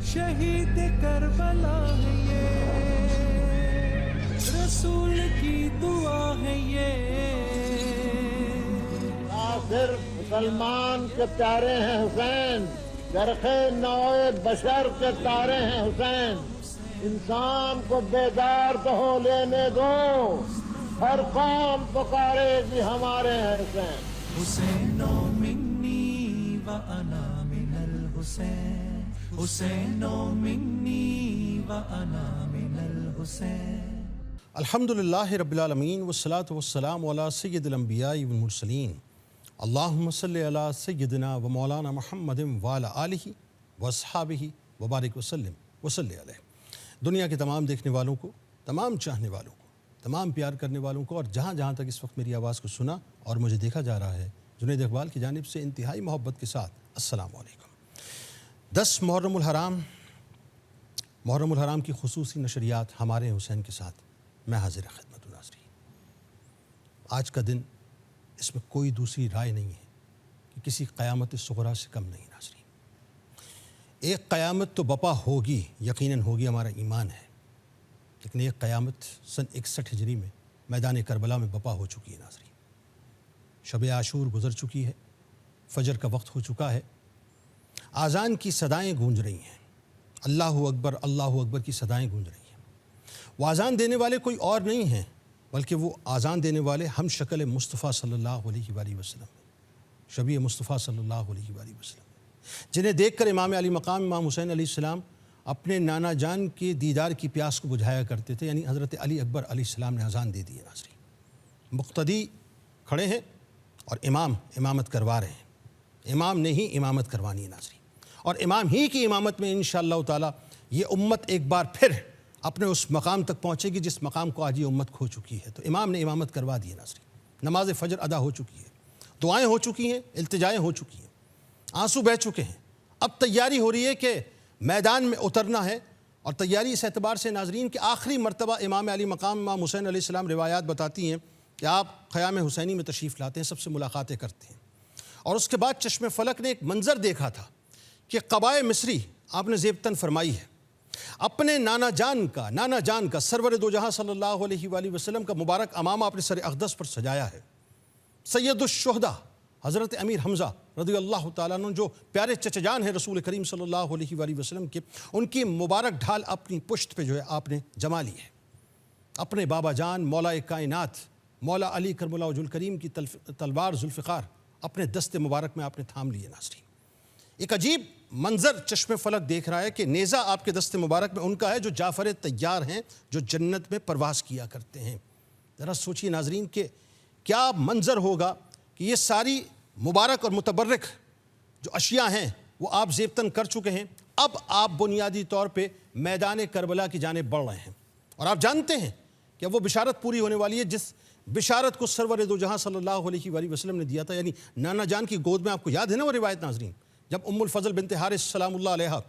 شہید کربلا ہے یہ، رسول کی دعا ہے یہ۔ صرف مسلمان کے پیارے ہیں حسین، گرخ نوع بشر کے تارے ہیں حسین۔ انسان کو بیدار تو ہو لینے دو، ہر قوم پکارے گی ہمارے ہیں حسین۔ حسین منی و انا من الحسین، حسین منی و انا من الحسین۔ الحمدللہ رب العالمین والصلاة والسلام علی سید الانبیاء والمرسلین، اللہم صلی علی سیدنا و مولانا محمد وعلی آلہ واصحابہ وبارک وسلم وصلی علیہ۔ دنیا کے تمام دیکھنے والوں کو، تمام چاہنے والوں کو، تمام پیار کرنے والوں کو، اور جہاں جہاں تک اس وقت میری آواز کو سنا اور مجھے دیکھا جا رہا ہے، جنید اقبال کی جانب سے انتہائی محبت کے ساتھ السلام علیکم۔ 10 محرم الحرام، محرم الحرام کی خصوصی نشریات ہمارے حسین کے ساتھ میں حاضر خدمت ہوں ناظرین۔ آج کا دن، اس میں کوئی دوسری رائے نہیں ہے کہ کسی قیامت صغریٰ سے کم نہیں ناظرین۔ ایک قیامت تو بپا ہوگی، یقیناً ہوگی، ہمارا ایمان ہے، لیکن ایک قیامت سن 61 ہجری میں میدان کربلا میں بپا ہو چکی ہے ناظرین۔ شب عاشور گزر چکی ہے، فجر کا وقت ہو چکا ہے، آذان کی صدائیں گونج رہی ہیں، اللہ اکبر کی صدائیں گونج رہی ہیں۔ وہ آذان دینے والے کوئی اور نہیں ہیں بلکہ وہ آذان دینے والے ہم شکل مصطفیٰ صلی اللہ علیہ وآلہ وسلم، شبیہ مصطفیٰ صلی اللہ علیہ وآلہ وسلم، جنہیں دیکھ کر امام علی مقام امام حسین علیہ السلام اپنے نانا جان کے دیدار کی پیاس کو بجھایا کرتے تھے، یعنی حضرت علی اکبر علیہ السلام نے اذان دے دی ہے ناظرین۔ مقتدی کھڑے ہیں اور امام امامت کروا رہے ہیں، امام نے ہی امامت کروانی ہے ناظرین، اور امام ہی کی امامت میں انشاءاللہ تعالی یہ امت ایک بار پھر اپنے اس مقام تک پہنچے گی جس مقام کو آج یہ امت کھو چکی ہے۔ تو امام نے امامت کروا دی ہے ناظرین، نماز فجر ادا ہو چکی ہے، دعائیں ہو چکی ہیں، التجائیں ہو چکی ہیں، آنسو بہہ چکے ہیں۔ اب تیاری ہو رہی ہے کہ میدان میں اترنا ہے، اور تیاری اس اعتبار سے ناظرین کہ آخری مرتبہ امام علی مقام امام حسین علیہ السلام روایات بتاتی ہیں کہ آپ خیام حسینی میں تشریف لاتے ہیں، سب سے ملاقاتیں کرتے ہیں، اور اس کے بعد چشم فلک نے ایک منظر دیکھا تھا کہ قبائے مصری آپ نے زیبتن فرمائی ہے، اپنے نانا جان کا سرور دو جہاں صلی اللہ علیہ وآلہ وسلم کا مبارک امامہ اپنے سر اقدس پر سجایا ہے۔ سید الشہداء حضرت امیر حمزہ رضی اللہ تعالیٰ عنہ، جو پیارے چچا جان ہیں رسول کریم صلی اللہ علیہ وآلہ وسلم کے، ان کی مبارک ڈھال اپنی پشت پہ جو ہے آپ نے جما لی ہے۔ اپنے بابا جان مولا کائنات مولا علی کرم اللہ وجہ الکریم کی تلوار ذوالفقار اپنے دست مبارک میں آپ نے تھام لی ہے ناظرین۔ ایک عجیب منظر چشم فلک دیکھ رہا ہے کہ نیزہ آپ کے دست مبارک میں ان کا ہے جو جعفر طیار ہیں، جو جنت میں پرواز کیا کرتے ہیں۔ ذرا سوچیے ناظرین کہ کیا منظر ہوگا کہ یہ ساری مبارک اور متبرک جو اشیاء ہیں وہ آپ زیبتن کر چکے ہیں، اب آپ بنیادی طور پہ میدان کربلا کی جانب بڑھ رہے ہیں، اور آپ جانتے ہیں کہ وہ بشارت پوری ہونے والی ہے جس بشارت کو سرور دو جہاں صلی اللہ علیہ وآلہ وسلم نے دیا تھا، یعنی نانا جان کی گود میں۔ آپ کو یاد ہے نا وہ روایت ناظرین، جب ام الفضل بنت حارث سلام اللہ علیہا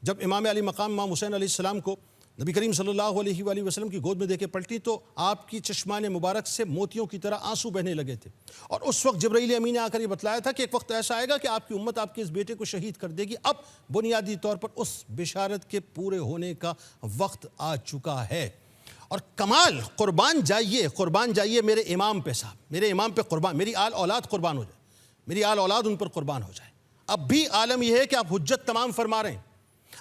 جب امام علی مقام امام حسین علیہ السلام کو نبی کریم صلی اللہ علیہ وآلہ وسلم کی گود میں دے کے پلٹی تو آپ کی چشمان مبارک سے موتیوں کی طرح آنسو بہنے لگے تھے، اور اس وقت جبرائیل امین نے آ کر یہ بتلایا تھا کہ ایک وقت ایسا آئے گا کہ آپ کی امت آپ کے اس بیٹے کو شہید کر دے گی۔ اب بنیادی طور پر اس بشارت کے پورے ہونے کا وقت آ چکا ہے، اور کمال قربان جائیے میرے امام پہ صاحب، میرے امام پہ قربان، میری آل اولاد قربان ہو جائے، میری آل اولاد ان پر قربان ہو جائے۔ اب بھی عالم یہ ہے کہ آپ حجت تمام فرما رہے ہیں،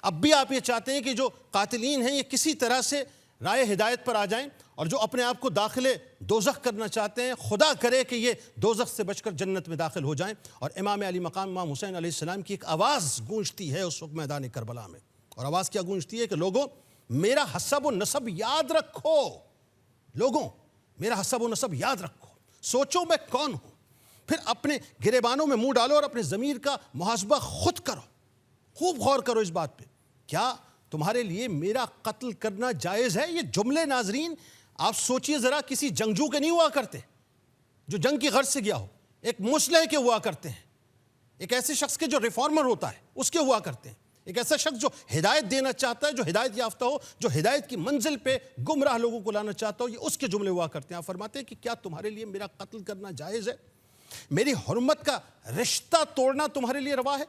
اب بھی آپ یہ چاہتے ہیں کہ جو قاتلین ہیں یہ کسی طرح سے رائے ہدایت پر آ جائیں، اور جو اپنے آپ کو داخل دوزخ کرنا چاہتے ہیں خدا کرے کہ یہ دوزخ سے بچ کر جنت میں داخل ہو جائیں۔ اور امام علی مقام امام حسین علیہ السلام کی ایک آواز گونجتی ہے اس وقت میدان کربلا میں، اور آواز کیا گونجتی ہے کہ لوگوں میرا حسب و نسب یاد رکھو، لوگوں میرا حسب و نسب یاد رکھو، سوچو میں کون ہوں، پھر اپنے گریبانوں میں منہ ڈالو اور اپنے ضمیر کا محاسبہ خود کرو، خوب غور کرو اس بات پہ، کیا تمہارے لیے میرا قتل کرنا جائز ہے؟ یہ جملے ناظرین آپ سوچئے ذرا، کسی جنگجو کے نہیں ہوا کرتے جو جنگ کی غرض سے گیا ہو، ایک مسلح کے ہوا کرتے ہیں، ایک ایسے شخص کے جو ریفارمر ہوتا ہے اس کے ہوا کرتے ہیں، ایک ایسا شخص جو ہدایت دینا چاہتا ہے، جو ہدایت یافتہ ہو، جو ہدایت کی منزل پہ گمراہ لوگوں کو لانا چاہتا ہو، یہ اس کے جملے ہوا کرتے ہیں۔ آپ فرماتے ہیں کہ کیا تمہارے لیے میرا قتل کرنا جائز ہے؟ میری حرمت کا رشتہ توڑنا تمہارے لیے روا ہے؟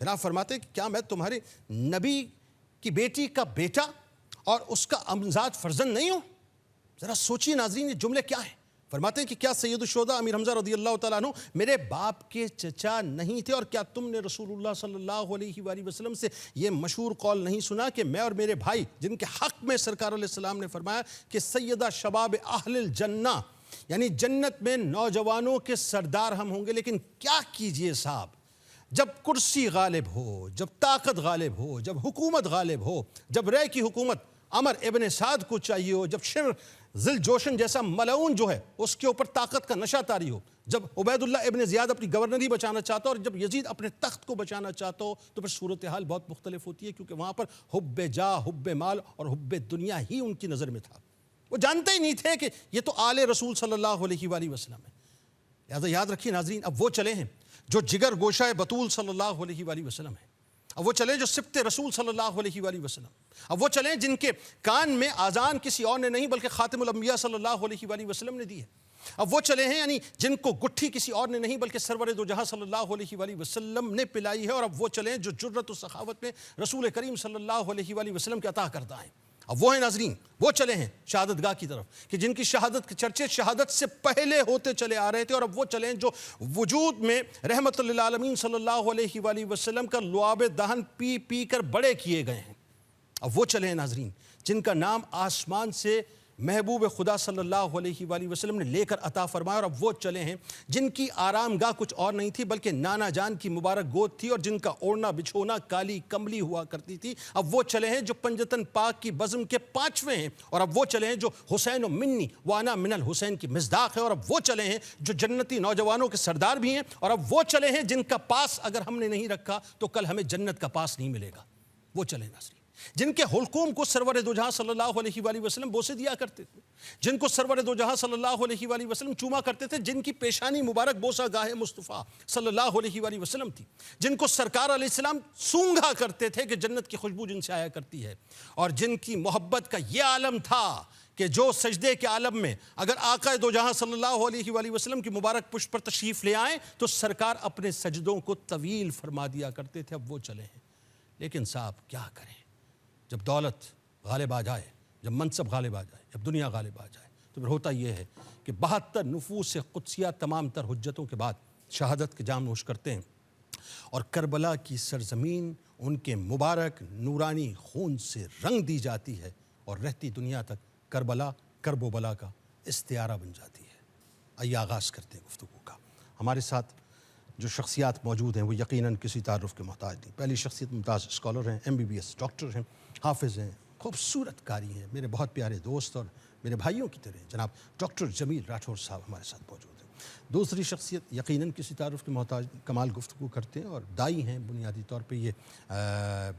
پھر آپ فرماتے ہیں کہ کیا میں تمہارے نبی کہ بیٹی کا بیٹا اور اس کا امزاد فرزند نہیں ہو؟ ذرا سوچیے ناظرین، یہ جملے کیا ہیں؟ فرماتے ہیں کہ کیا سید الشہداء امیر حمزہ رضی اللہ تعالیٰ عنہ میرے باپ کے چچا نہیں تھے؟ اور کیا تم نے رسول اللہ صلی اللہ علیہ وآلہ وسلم سے یہ مشہور قول نہیں سنا کہ میں اور میرے بھائی، جن کے حق میں سرکار علیہ السلام نے فرمایا کہ سیدہ شباب اہل الجنہ، یعنی جنت میں نوجوانوں کے سردار ہم ہوں گے؟ لیکن کیا کیجئے صاحب، جب کرسی غالب ہو، جب طاقت غالب ہو، جب حکومت غالب ہو، جب رے کی حکومت عمر ابن سعد کو چاہیے ہو، جب شر ذل جوشن جیسا ملعون جو ہے اس کے اوپر طاقت کا نشہ طاری ہو، جب عبید اللہ ابن زیاد اپنی گورنری بچانا چاہتا ہو اور جب یزید اپنے تخت کو بچانا چاہتا ہو، تو پھر صورتحال بہت مختلف ہوتی ہے، کیونکہ وہاں پر حب جاہ، حب مال اور حب دنیا ہی ان کی نظر میں تھا۔ وہ جانتے ہی نہیں تھے کہ یہ تو آل رسول صلی اللہ علیہ وآلہ وسلم ہے۔ لہذا یاد رکھیے ناظرین، اب وہ چلے ہیں جو جگر گوشہ بطول صلی اللہ علیہ وآلہ وسلم ہے، اب وہ چلیں جو سبت رسول صلی اللہ علیہ وآلہ وسلم، اب وہ چلیں جن کے کان میں آذان کسی اور نے نہیں بلکہ خاتم الانبیاء صلی اللہ علیہ وآلہ وسلم نے دی ہے، اب وہ چلے ہیں یعنی جن کو گٹھی کسی اور نے نہیں بلکہ سرور دو جہاں صلی اللہ علیہ وآلہ وسلم نے پلائی ہے، اور اب وہ چلیں جو جرت و سخاوت میں رسول کریم صلی اللہ علیہ وآلہ وسلم کے عطا کردہ ہیں۔ اب وہ ہیں ناظرین، وہ چلے ہیں شہادت گاہ کی طرف کہ جن کی شہادت کے چرچے شہادت سے پہلے ہوتے چلے آ رہے تھے، اور اب وہ چلیں جو وجود میں رحمت للعالمین صلی اللہ علیہ وآلہ وسلم کا لعاب دہن پی پی کر بڑے کیے گئے ہیں۔ اب وہ چلے ہیں ناظرین جن کا نام آسمان سے محبوب خدا صلی اللہ علیہ وآلہ وسلم نے لے کر عطا فرمایا، اور اب وہ چلے ہیں جن کی آرام گاہ کچھ اور نہیں تھی بلکہ نانا جان کی مبارک گود تھی، اور جن کا اوڑھنا بچھونا کالی کملی ہوا کرتی تھی۔ اب وہ چلے ہیں جو پنجتن پاک کی بزم کے 5ویں ہیں، اور اب وہ چلے ہیں جو حسین و منی وانا من الحسین کی مصداق ہے، اور اب وہ چلے ہیں جو جنتی نوجوانوں کے سردار بھی ہیں، اور اب وہ چلے ہیں جن کا پاس اگر ہم نے نہیں رکھا تو کل ہمیں جنت کا پاس نہیں ملے گا۔ وہ چلے ناظرین جن کے حلقوم کو سرور دو جہاں صلی اللہ علیہ وآلہ وسلم بوسے دیا کرتے تھے، جن کو سرور دو جہاں صلی اللہ علیہ وآلہ وسلم چوما کرتے تھے، جن کی پیشانی مبارک بوسہ گاہ مصطفیٰ صلی اللہ علیہ وآلہ وسلم تھی، جن کو سرکار علیہ السلام سونگھا کرتے تھے کہ جنت کی خوشبو جن سے آیا کرتی ہے، اور جن کی محبت کا یہ عالم تھا کہ جو سجدے کے عالم میں اگر آقا دو جہاں صلی اللہ علیہ وآلہ وسلم کی مبارک پشت پر تشریف لے آئیں تو سرکار اپنے سجدوں کو طویل فرما دیا کرتے تھے۔ اب وہ چلے ہیں، لیکن صاحب کیا کریں، جب دولت غالب آ جائے، جب منصب غالب آ جائے، جب دنیا غالب آ جائے، تو پھر ہوتا یہ ہے کہ 72 نفوس قدسیہ تمام تر حجتوں کے بعد شہادت کے جام نوش کرتے ہیں، اور کربلا کی سرزمین ان کے مبارک نورانی خون سے رنگ دی جاتی ہے، اور رہتی دنیا تک کربلا کرب و بلا کا استعارہ بن جاتی ہے۔ آئیے آغاز کرتے ہیں گفتگو کا۔ ہمارے ساتھ جو شخصیات موجود ہیں وہ یقیناً کسی تعارف کے محتاج نہیں۔ پہلی شخصیت ممتاز اسکالر ہیں، MBBS ڈاکٹر ہیں، حافظ ہیں، خوبصورت قاری ہیں، میرے بہت پیارے دوست اور میرے بھائیوں کی طرح جناب ڈاکٹر جمیل راٹھور صاحب ہمارے ساتھ موجود ہیں۔ دوسری شخصیت یقیناً کسی تعارف کے محتاج، کمال گفتگو کرتے ہیں اور دائی ہیں، بنیادی طور پہ یہ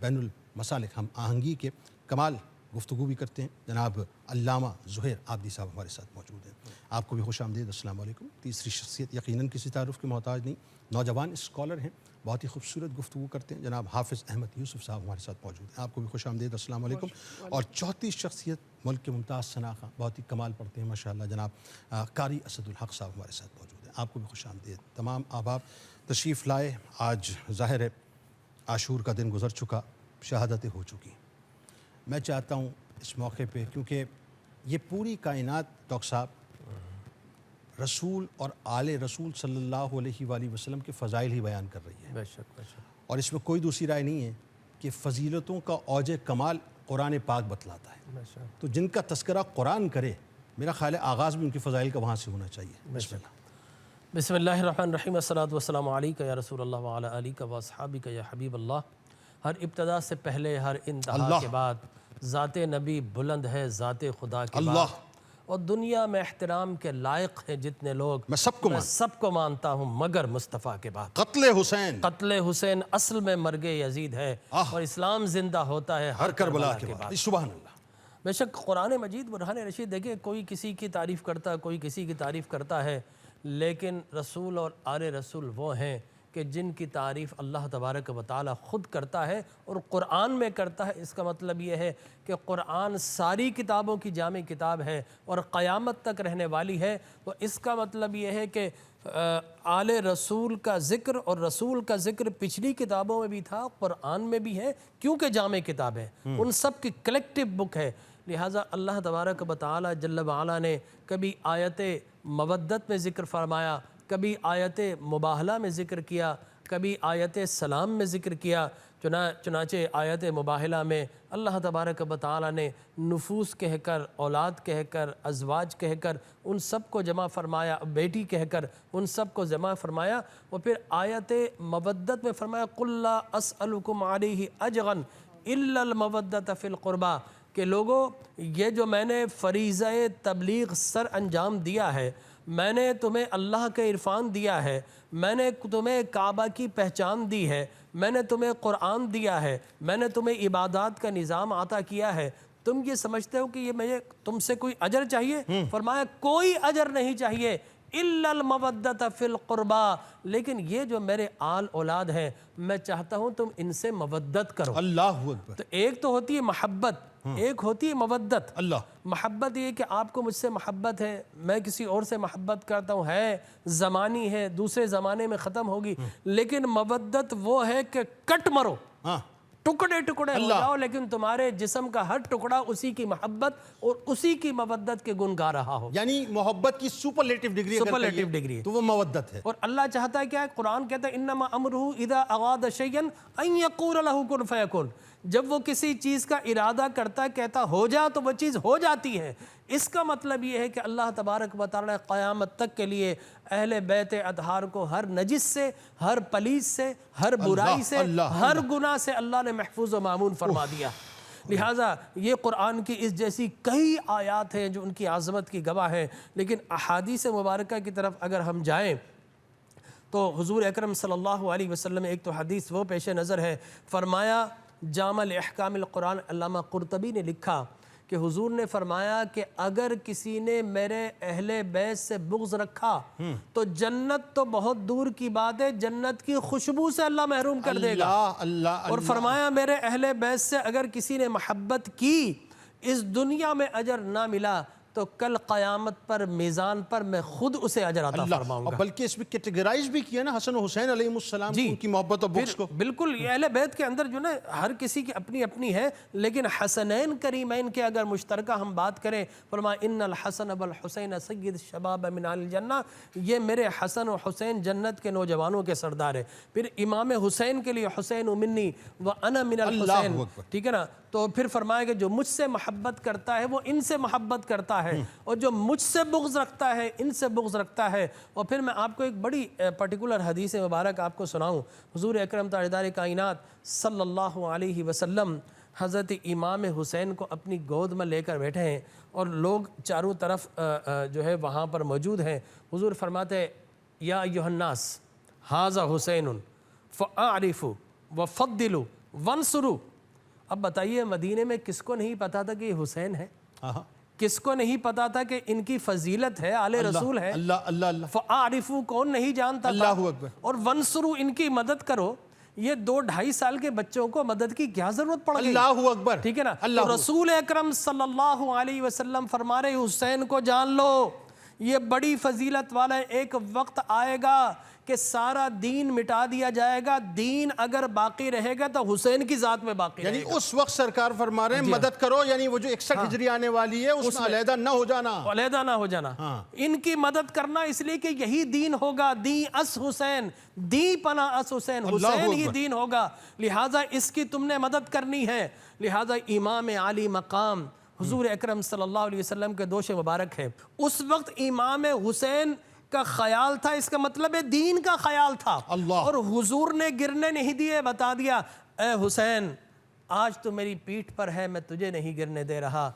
بین المسالک ہم آہنگی کے کمال گفتگو بھی کرتے ہیں، جناب علامہ زہیر عابدی صاحب ہمارے ساتھ موجود ہیں۔ آپ کو بھی خوش آمدید، السلام علیکم۔ تیسری شخصیت یقیناً کسی تعارف کے محتاج نہیں، نوجوان اسکالر ہیں، بہت ہی خوبصورت گفتگو کرتے ہیں، جناب حافظ احمد یوسف صاحب ہمارے ساتھ موجود ہیں۔ آپ کو بھی خوش آمدید، السلام علیکم۔ اور چوتھی شخصیت ملک کے ممتاز شناخواں، بہت ہی کمال پڑھتے ہیں ماشاءاللہ، جناب قاری اسد الحق صاحب ہمارے ساتھ موجود ہیں۔ آپ کو بھی خوش آمدید۔ تمام احباب تشریف لائے، آج ظاہر ہے عاشور کا دن گزر چکا، شہادتیں ہو چکی۔ میں چاہتا ہوں اس موقع پہ، کیونکہ یہ پوری کائنات ڈاکٹر صاحب رسول اور آل رسول صلی اللہ علیہ وآلہ وسلم کے فضائل ہی بیان کر رہی ہے، بے شک بے شک، اور اس میں کوئی دوسری رائے نہیں ہے کہ فضیلتوں کا اوج کمال قرآن پاک بتلاتا ہے۔ بے شک، تو جن کا تذکرہ قرآن کرے، میرا خیال ہے آغاز بھی ان کی فضائل کا وہاں سے ہونا چاہیے۔ بسم اللہ۔ بسم اللہ الرحمن الرحیم، الصلاۃ والسلام علیک یا رسول اللہ وعلی آلک و اصحابک یا حبیب اللہ۔ ہر ابتدا سے پہلے، ہر انتہا کے بعد ذات نبی بلند ہے، ذات خدا کے بعد، اور دنیا میں احترام کے لائق ہیں جتنے لوگ، میں سب کو مانتا ہوں مگر مصطفیٰ کے بعد۔ قتل حسین اصل میں مرگ یزید ہے، اور اسلام زندہ ہوتا ہے ہر کربلا کے بعد۔ سبحان اللہ۔ بے شک قرآن مجید برہان رشید، دیکھیں کوئی کسی کی تعریف کرتا ہے، کوئی کسی کی تعریف کرتا ہے، لیکن رسول اور آل رسول وہ ہیں کہ کہ جن کی تعریف اللہ تبارک و تعالی خود کرتا ہے اور قرآن میں کرتا ہے۔ اس کا مطلب یہ ہے کہ قرآن ساری کتابوں کی جامع کتاب ہے اور قیامت تک رہنے والی ہے۔ تو اس کا مطلب یہ ہے کہ آل رسول کا ذکر اور رسول کا ذکر پچھلی کتابوں میں بھی تھا، قرآن میں بھی ہے، کیونکہ جامع کتاب ہے، ان سب کی کلیکٹیو بک ہے۔ لہٰذا اللہ تبارک و تعالی جل وعلا نے کبھی آیت مودت میں ذکر فرمایا، کبھی آیت مباہلہ میں ذکر کیا، کبھی آیت سلام میں ذکر کیا۔ چنانچہ آیت مباہلہ میں اللہ تبارک و تعالی نے نفوس کہہ کر، اولاد کہہ کر، ازواج کہہ کر ان سب کو جمع فرمایا، بیٹی کہہ کر ان سب کو جمع فرمایا، اور پھر آیت مودت میں فرمایا قُلْ لَا أَسْأَلُكُمْ عَلَيْهِ أَجْرًا إِلَّا الْمَوَدَّةَ فِي الْقُرْبَى، کہ لوگوں یہ جو میں نے فریضہ تبلیغ سر انجام دیا ہے، میں نے تمہیں اللہ کا عرفان دیا ہے، میں نے تمہیں کعبہ کی پہچان دی ہے، میں نے تمہیں قرآن دیا ہے، میں نے تمہیں عبادات کا نظام عطا کیا ہے، تم یہ سمجھتے ہو کہ یہ مجھے تم سے کوئی اجر چاہیے؟ فرمایا کوئی اجر نہیں چاہیے، الا المودۃ فی القربى، لیکن یہ جو میرے آل اولاد ہیں میں چاہتا ہوں تم ان سے مودت کرو۔ اللہ اکبر۔ تو ایک تو ہوتی ہے محبت، ایک ہوتی ہے مودت۔ اللہ محبت یہ کہ آپ کو مجھ سے محبت ہے، میں کسی اور سے محبت کرتا ہوں، ہے زمانی ہے، دوسرے زمانے میں ختم ہوگی، لیکن مودت وہ ہے کہ کٹ مرو، ہاں ٹکڑے ٹکڑے ہو جاؤ، لیکن تمہارے جسم کا ہر ٹکڑا اسی کی محبت اور اسی کی مودت کے گن گا رہا ہو۔ یعنی محبت کی سپرلیٹو ڈگری سپرلیٹو ڈگری تو وہ مودت ہے۔ اور اللہ چاہتا ہے کیا ہے؟ قرآن کہتا ہے انما امرہ اذا اراد شیئا ان یقول له کن فیکن، جب وہ کسی چیز کا ارادہ کرتا ہے، کہتا ہو جا، تو وہ چیز ہو جاتی ہے۔ اس کا مطلب یہ ہے کہ اللہ تبارک و تعالی قیامت تک کے لیے اہل بیت اطہار کو ہر نجس سے، ہر پلیس سے، ہر برائی سے، ہر گناہ سے اللہ نے محفوظ و معمون فرما دیا۔ لہٰذا یہ قرآن کی اس جیسی کئی آیات ہیں جو ان کی عظمت کی گواہ ہیں، لیکن احادیث مبارکہ کی طرف اگر ہم جائیں تو حضور اکرم صلی اللہ علیہ وسلم ایک تو حدیث وہ پیش نظر ہے، فرمایا جامع احکام القرآن، علامہ قرطبی نے لکھا کہ حضور نے فرمایا کہ اگر کسی نے میرے اہل بیت سے بغض رکھا تو جنت تو بہت دور کی بات ہے، جنت کی خوشبو سے اللہ محروم کر دے گا۔ اور فرمایا میرے اہل بیت سے اگر کسی نے محبت کی، اس دنیا میں اجر نہ ملا تو کل قیامت پر میزان پر میں خود اسے اجر عطا فرماؤں گا۔ بلکہ اس میں کیٹیگرائز بھی کیا نا حسن و حسین علیہ السلام کی ان کی محبت اور بغض کو۔ بالکل، یہ اہل بیت کے اندر جو نا ہر کسی کی اپنی اپنی ہے، لیکن حسنین کریمین کے اگر مشترکہ ہم بات کریں، فرمایا ان الحسن والحسین سید الشباب من اہل الجنہ، یہ میرے حسن و حسین جنت کے نوجوانوں کے سردار ہیں۔ پھر امام حسین کے لیے حسین منی وانا من الحسین، ٹھیک ہے نا؟ تو پھر فرمایا کہ جو مجھ سے محبت کرتا ہے وہ ان سے محبت کرتا ہے، اور جو مجھ سے بغض رکھتا ہے ان سے بغض رکھتا ہے۔ اور پھر میں آپ کو ایک بڑی پرٹیکولر حدیث مبارک آپ کو سناؤں۔ حضور اکرم تاجدار کائنات صلی اللہ علیہ وسلم حضرت امام حسین کو اپنی گود میں لے کر بیٹھے ہیں اور لوگ چاروں طرف جو ہے وہاں پر موجود ہیں۔ حضور فرماتے یا ایھا الناس ھذا حسین فاعرفوا وفضلوا وانصروا۔ اب بتائیے مدینے میں کس کو نہیں پتا تھا کہ یہ حسین ہے؟ کس کو نہیں پتا تھا کہ ان کی فضیلت ہے، آل رسول ہے؟ اللہ فَاعْرِفُوا کون نہیں جانتا تھا؟ اور وَانْصُرُوا ان کی مدد کرو۔ یہ 2-2.5 سال کے بچوں کو مدد کی کیا ضرورت پڑ گئی؟ اللہ اکبر، ٹھیک ہے نا؟ تو رسول اکرم صلی اللہ علیہ وسلم فرما رہے حسین کو جان لو، یہ بڑی فضیلت والا ہے، ایک وقت آئے گا کہ سارا دین مٹا دیا جائے گا، دین اگر باقی رہے گا تو حسین کی ذات میں باقی رہے گا۔ یعنی اس وقت سرکار فرما رہے ہیں مدد کرو، یعنی وہ جو 61 ہجری آنے والی ہے اس میں علیحدہ نہ ہو جانا، علیحدہ نہ ہو جانا، ان کی مدد کرنا، اس لیے کہ یہی دین ہوگا، دی اس حسین، دی پناہ اس حسین، حسین ہی دین ہوگا، لہٰذا اس کی تم نے مدد کرنی ہے۔ لہٰذا امام عالی مقام حضور اکرم صلی اللہ علیہ وسلم کے دوش مبارک ہے، اس وقت امام حسین کا خیال تھا، اس کا مطلب ہے دین کا خیال تھا، اور حضور نے گرنے نہیں دیے، بتا دیا اے حسین آج تو میری پیٹھ پر ہے، میں تجھے نہیں گرنے دے رہا،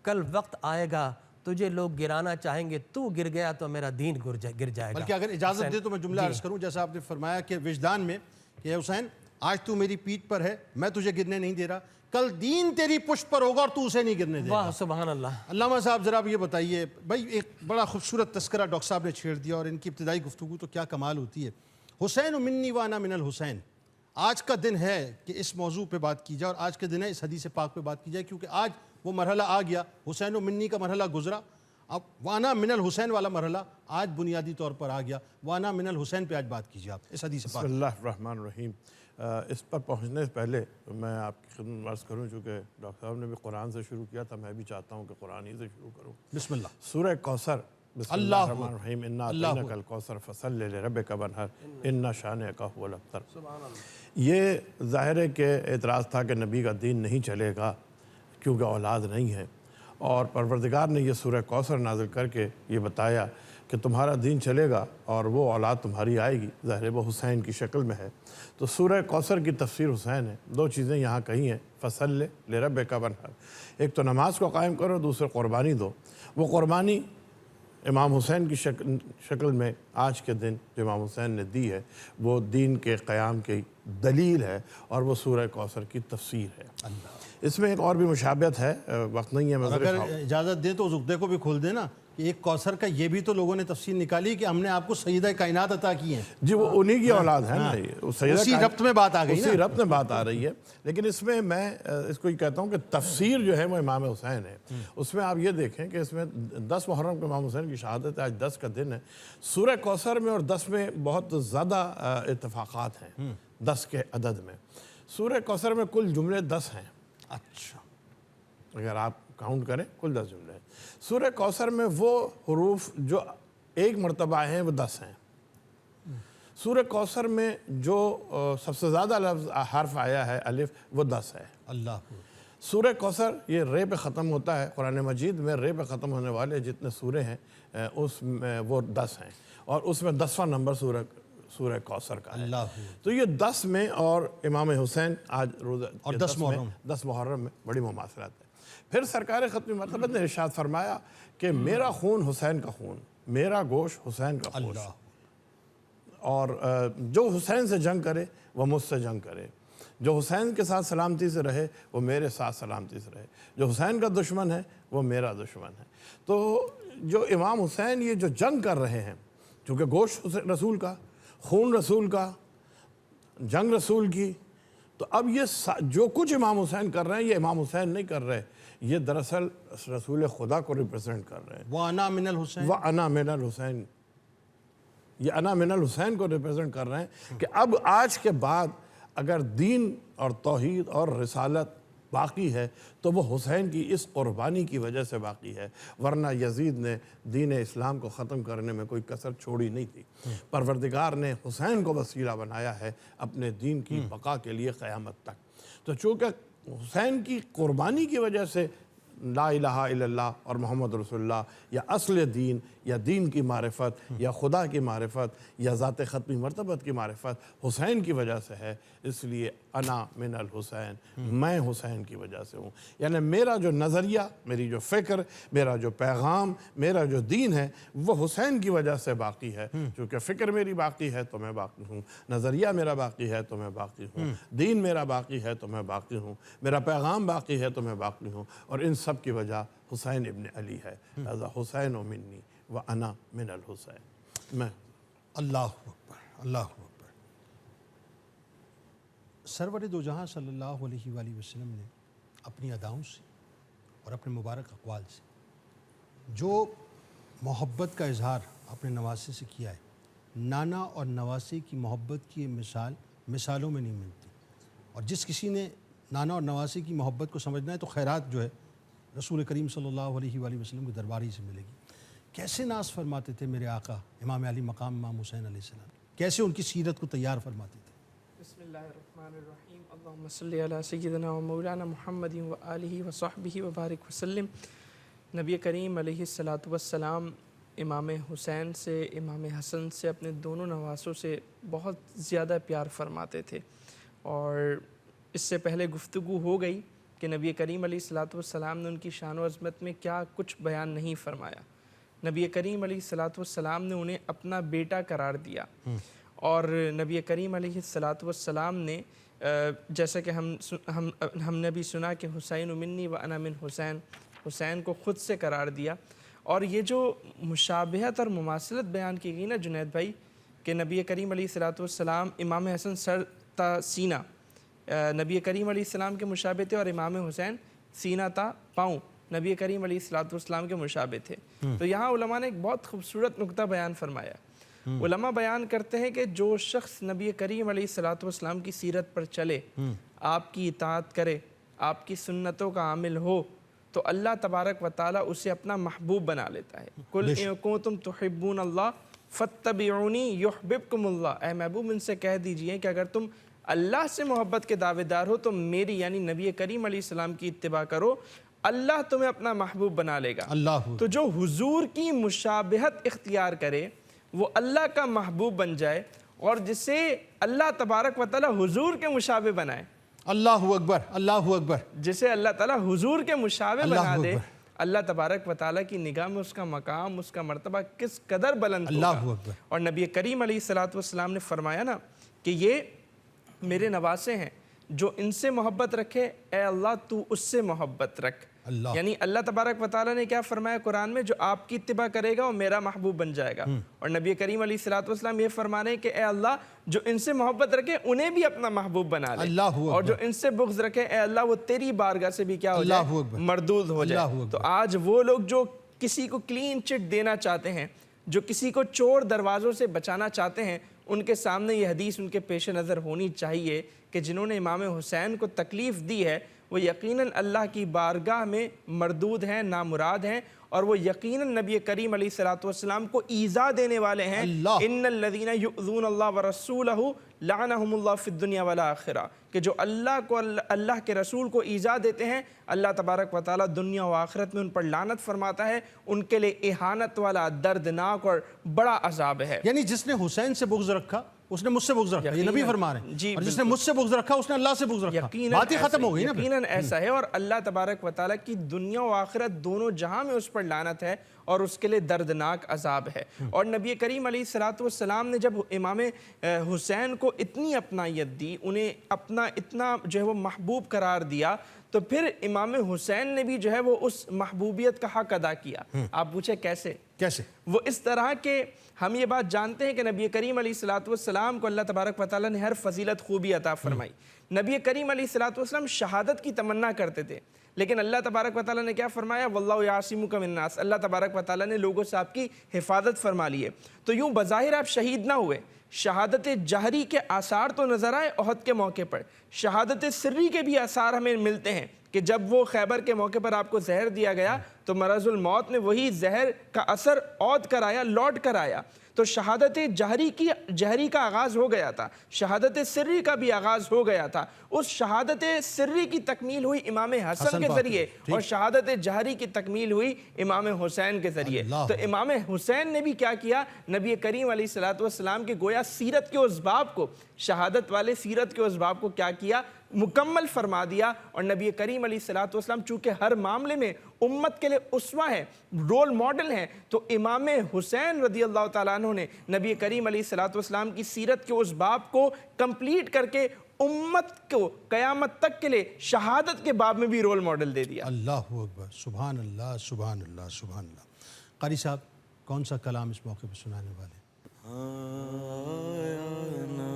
کل وقت آئے گا تجھے لوگ گرانا چاہیں گے، تو گر گیا تو میرا دین گر جائے گا۔ بلکہ اگر اجازت دے تو میں جملہ عرض کروں، جیسا آپ نے فرمایا کہ وجدان میں کہ حسین آج تو میری پیٹھ پر ہے، میں تجھے گرنے نہیں دے رہا، کل دین تیری پشت پر ہوگا اور تو اسے نہیں گرنے دے گا۔ واہ سبحان اللہ۔ علامہ صاحب ذرا یہ بتائیے، بھائی ایک بڑا خوبصورت تذکرہ ڈاکٹر صاحب نے چھیڑ دیا، اور ان کی ابتدائی گفتگو تو کیا کمال ہوتی ہے۔ حسین منی وانا من الحسین. آج کا دن ہے کہ اس موضوع پہ بات کی جائے اور آج کے دن ہے اس حدیث پاک پہ بات کی جائے, کیونکہ آج وہ مرحلہ آ گیا, حسین و منی کا مرحلہ گزرا, اب وانا من الحسین والا مرحلہ آج بنیادی طور پر آ گیا. وانا من الحسین پہ آج بات کیجیے آپ اس حدیث پاک. بسم اللہ الرحمن الرحیم. اس پر پہنچنے سے پہلے میں آپ کی خدمت عرض کروں, چونکہ ڈاکٹر صاحب نے بھی قرآن سے شروع کیا تھا, میں بھی چاہتا ہوں کہ قرآن ہی سے شروع کروں. بسم اللہ. سورہ کوثر. بسم اللہ الرحمن الرحیم. انا اعطیناک الکوثر فصلی لربک وانحر ان شانئک هو الابتر. یہ ظاہر ہے کہ اعتراض تھا کہ نبی کا دین نہیں چلے گا کیونکہ اولاد نہیں ہے, اور پروردگار نے یہ سورہ کوثر نازل کر کے یہ بتایا کہ تمہارا دین چلے گا اور وہ اولاد تمہاری آئے گی. ظاہر ہے وہ حسین کی شکل میں ہے. تو سورہ کوثر کی تفسیر حسین ہے. دو چیزیں یہاں کہی ہیں, فصل لربک وانحر. ایک تو نماز کو قائم کرو, دوسرے قربانی دو. وہ قربانی امام حسین کی شکل میں آج کے دن جو امام حسین نے دی ہے وہ دین کے قیام کی دلیل ہے, اور وہ سورہ کوثر کی تفسیر ہے. اس میں ایک اور بھی مشابہت ہے, وقت نہیں ہے میں اگر اجازت دیں تو اس عقدے کو بھی کھول دینا کہ ایک کوثر کا یہ بھی تو لوگوں نے تفسیر نکالی کہ ہم نے آپ کو سیدہ کائنات عطا کی ہیں. جی وہ انہی کی اولاد ہے نا, اسی ربط میں بات آ گئی, اسی ربط میں بات آ رہی ہے. لیکن اس میں اس کو یہ کہتا ہوں کہ تفسیر جو ہے وہ امام حسین ہے. اس میں آپ یہ دیکھیں کہ اس میں 10 محرم کو امام حسین کی شہادت ہے, آج 10 کا دن ہے. سورہ کوثر میں اور 10 میں بہت زیادہ اتفاقات ہیں 10 کے عدد میں. سورہ کوثر میں کل جملے 10 ہیں. اچھا, اگر آپ کاؤنٹ کریں کل 10 جملے ہیں. سورہ کوثر میں وہ حروف جو ایک مرتبہ ہیں وہ 10 ہیں. سورہ کوثر میں جو سب سے زیادہ حرف آیا ہے الف, وہ 10 ہے. اللہ. سورہ کوثر یہ رے پہ ختم ہوتا ہے. قرآن مجید میں رے پہ ختم ہونے والے جتنے سورے ہیں اس میں وہ 10 ہیں, اور اس میں 10واں نمبر سورہ کوثر کا ہے. تو یہ 10 میں اور امام حسین آج روزہ اور 10 محرم میں بڑی مماثلت ہے. پھر سرکار ختم مرتبت نے ارشاد فرمایا کہ میرا خون حسین کا خون, میرا گوشت حسین کا گوشت, اور جو حسین سے جنگ کرے وہ مجھ سے جنگ کرے, جو حسین کے ساتھ سلامتی سے رہے وہ میرے ساتھ سلامتی سے رہے, جو حسین کا دشمن ہے وہ میرا دشمن ہے. تو جو امام حسین یہ جو جنگ کر رہے ہیں, چونکہ گوشت رسول کا, خون رسول کا, جنگ رسول کی, تو اب یہ جو کچھ امام حسین کر رہے ہیں یہ امام حسین نہیں کر رہے, یہ دراصل رسول خدا کو ریپرزینٹ کر رہے ہیں. وَأَنَا مِنَ الْحُسَيْن, وَأَنَا مِنَ الْحُسَيْن, یہ انا من الحسین کو ریپرزینٹ کر رہے ہیں کہ اب آج کے بعد اگر دین اور توحید اور رسالت باقی ہے تو وہ حسین کی اس قربانی کی وجہ سے باقی ہے, ورنہ یزید نے دین اسلام کو ختم کرنے میں کوئی کسر چھوڑی نہیں تھی. پروردگار نے حسین کو وسیلہ بنایا ہے اپنے دین کی بقا کے لیے قیامت تک. تو چونکہ حسین کی قربانی کی وجہ سے لا الہ الا اللہ اور محمد رسول اللہ یا اصل دین یا دین کی معرفت یا خدا کی معرفت یا ذات ختمی مرتبت کی معرفت حسین کی وجہ سے ہے. اس لیے انا من الحسین, میں حسین کی وجہ سے ہوں. یعنی میرا جو نظریہ, میری جو فکر, میرا جو پیغام, میرا جو دین ہے وہ حسین کی وجہ سے باقی ہے. چونکہ فکر میری باقی ہے تو میں باقی ہوں, نظریہ میرا باقی ہے تو میں باقی ہوں, دین میرا باقی ہے تو میں باقی ہوں, میرا پیغام باقی ہے تو میں باقی ہوں, اور ان سب کی وجہ حسین ابن علی ہے. لہذا حسین و منی وانا من الحسین. میں اللہ اکبر, اللہ اکبر. سرور دو جہاں صلی اللہ علیہ وآلہ وسلم نے اپنی اداؤں سے اور اپنے مبارک اقوال سے جو محبت کا اظہار اپنے نواسے سے کیا ہے, نانا اور نواسے کی محبت کی مثالوں میں نہیں ملتی. اور جس کسی نے نانا اور نواسے کی محبت کو سمجھنا ہے تو خیرات جو ہے رسول کریم صلی اللہ علیہ وآلہ وسلم کے دربار ہی سے ملے گی. کیسے ناز فرماتے تھے میرے آقا امام علی مقام امام حسین علیہ السلام, کیسے ان کی سیرت کو تیار فرماتے تھے. بسم اللہ الرحمن الرحیم. اللہم صلی علی سیدنا و مولانا محمد و آلہ و صحبہ و بارک وسلم. نبی کریم علیہ السلام امام حسین سے, امام حسن سے, اپنے دونوں نواسوں سے بہت زیادہ پیار فرماتے تھے. اور اس سے پہلے گفتگو ہو گئی کہ نبی کریم علیہ السلام نے ان کی شان و عظمت میں کیا کچھ بیان نہیں فرمایا. نبی کریم علیہ السلام نے انہیں اپنا بیٹا قرار دیا, اور نبی کریم علیہ السلام نے جیسا کہ ہم نے بھی سنا کہ حسین منی و انا من حسین, حسین کو خود سے قرار دیا. اور یہ جو مشابہت اور مماثلت بیان کی گئی نا جنید بھائی, کہ نبی کریم علیہ الصلوۃ والسلام امام حسن سر تا سینہ نبی کریم علیہ السلام کے مشابہ تھے، اور امام حسین سینہ تا پاؤں نبی کریم علیہ الصلوۃ والسلام کے مشابہ تھے۔ تو یہاں علماء نے ایک بہت خوبصورت نقطہ بیان فرمایا۔ علماء بیان کرتے ہیں کہ جو شخص نبی کریم علیہ الصلوۃ والسلام کی سیرت پر چلے، آپ کی اطاعت کرے، آپ کی سنتوں کا عامل ہو، تو اللہ تبارک و تعالیٰ اسے اپنا محبوب بنا لیتا ہے۔ قُلْ إِن كُنتُمْ تُحِبُّونَ اللَّهَ فَاتَّبِعُونِي يُحْبِبْكُمُ اللَّهُ، اے محبوب ان سے کہہ دیجئے کہ اگر تم اللہ سے محبت کے دعوے دار ہو تو میری یعنی نبی کریم علیہ السلام کی اتباع کرو، اللہ تمہیں اپنا محبوب بنا لے گا۔ اللہ تو جو حضور کی مشابہت اختیار کرے وہ اللہ کا محبوب بن جائے، اور جسے اللہ تبارک و تعالیٰ حضور کے مشابہ بنائے، اللہ اکبر، اللہ اکبر، جسے اللہ تعالیٰ حضور کے مشابہ اللہ بنا دے، اکبر۔ اللہ تبارک و تعالیٰ کی نگاہ میں اس کا مقام، اس کا مرتبہ کس قدر بلند ہوگا۔ اللہ اکبر۔ اور نبی کریم علیہ الصلوۃ والسلام نے فرمایا نا کہ یہ میرے نواسے ہیں، جو ان سے محبت رکھے اے اللہ تو اس سے محبت رکھ۔ اللہ یعنی اللہ تبارک و تعالیٰ نے کیا فرمایا قرآن میں، جو آپ کی اتباع کرے گا وہ میرا محبوب بن جائے گا۔ اور نبی کریم علیہ الصلوۃ والسلام یہ فرما رہے ہیں کہ اے اللہ جو ان سے محبت رکھے انہیں بھی اپنا محبوب بنا لے، اللہ اکبر۔ اور جو ان سے بغض رکھے اے اللہ وہ تیری بارگاہ سے بھی کیا ہو اللہ جائے، اکبر، مردود ہو جائے۔ اللہ اکبر۔ تو آج وہ لوگ جو کسی کو کلین چٹ دینا چاہتے ہیں، جو کسی کو چور دروازوں سے بچانا چاہتے ہیں، ان کے سامنے یہ حدیث ان کے پیش نظر ہونی چاہیے کہ جنہوں نے امام حسین کو تکلیف دی ہے وہ یقیناً اللہ کی بارگاہ میں مردود ہیں، نامراد ہیں، اور وہ یقیناً نبی کریم علیہ الصلوۃ والسلام کو ایذا دینے والے ہیں۔ اللہ ان الذین یؤذون اللہ ورسولہ لعنہم اللہ فی الدنیا والآخرہ، کہ جو اللہ کے رسول کو ایذا دیتے ہیں اللہ تبارک و تعالیٰ دنیا و آخرت میں ان پر لعنت فرماتا ہے، ان کے لیے اہانت والا دردناک اور بڑا عذاب ہے۔ یعنی جس نے حسین سے بغض رکھا اس نے مجھ سے بغض رکھا، یہ نبی فرما رہے ہیں، جی اور جس نے مجھ سے بغض رکھا اس نے اللہ سے بغض رکھا، بات ہی ختم ہو گئی نا۔ یقیناً ایسا ہے، اور اللہ تبارک و تعالیٰ کی دنیا و آخرت دونوں جہاں میں اس پر لعنت ہے اور اس کے لیے دردناک عذاب ہے۔ اور نبی کریم علیہ الصلوۃ والسلام نے جب امام حسین کو اتنی اپنائیت دی، انہیں اپنا اتنا جو ہے وہ محبوب قرار دیا، تو پھر امام حسین نے بھی جو ہے وہ اس محبوبیت کا حق ادا کیا۔ آپ پوچھیں کیسے؟ کیسے؟ وہ اس طرح کہ ہم یہ بات جانتے ہیں کہ نبی کریم علیہ الصلوۃ والسلام کو اللہ تبارک و تعالیٰ نے ہر فضیلت خوبی عطا فرمائی۔ نبی کریم علیہ الصلوۃ والسلام شہادت کی تمنا کرتے تھے، لیکن اللہ تبارک و تعالیٰ نے کیا فرمایا، واللہ یعصمک من الناس، اللہ تبارک و تعالیٰ نے لوگوں سے آپ کی حفاظت فرما لی ہے۔ تو یوں بظاہر آپ شہید نہ ہوئے، شہادت جہری کے آثار تو نظر آئے احد کے موقع پر، شہادت سری کے بھی آثار ہمیں ملتے ہیں کہ جب وہ خیبر کے موقع پر آپ کو زہر دیا گیا تو مرض الموت نے وہی زہر کا اثر عود کر آیا، لوٹ کر آیا۔ تو شہادت جہری کا آغاز ہو گیا تھا، شہادت سری کا بھی آغاز ہو گیا تھا۔ اس شہادت سری کی تکمیل ہوئی امام حسن کے ذریعے، اور شہادت جہری کی تکمیل ہوئی امام حسین کے ذریعے۔ تو امام حسین نے بھی کیا کیا، نبی کریم علیہ الصلوۃ والسلام کے گویا سیرت کے اس باب کو، شہادت والے سیرت کے اس باب کو کیا کیا، مکمل فرما دیا۔ اور نبی کریم علیہ الصلوۃ والسلام چونکہ ہر معاملے میں امت کے لیے اسوہ ہیں، رول ماڈل ہیں، تو امام حسین رضی اللہ تعالیٰ عنہ نے نبی کریم علیہ الصلوۃ والسلام کی سیرت کے اس باب کو کمپلیٹ کر کے امت کو قیامت تک کے لیے شہادت کے باب میں بھی رول ماڈل دے دیا۔ اللہ اکبر، سبحان اللہ، سبحان اللہ، سبحان اللہ۔ قاری صاحب کون سا کلام اس موقع پہ سنانے والے ہیں؟ آیا نہ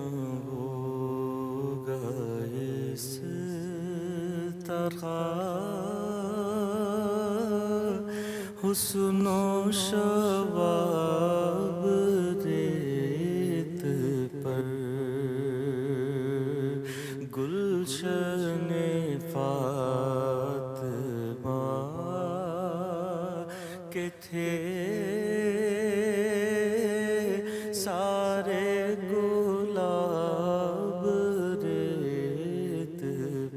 ہوگا اس طرح حسن و شباب ریت پر گلشن فاطمہ کے تھے سارے گلاب ریت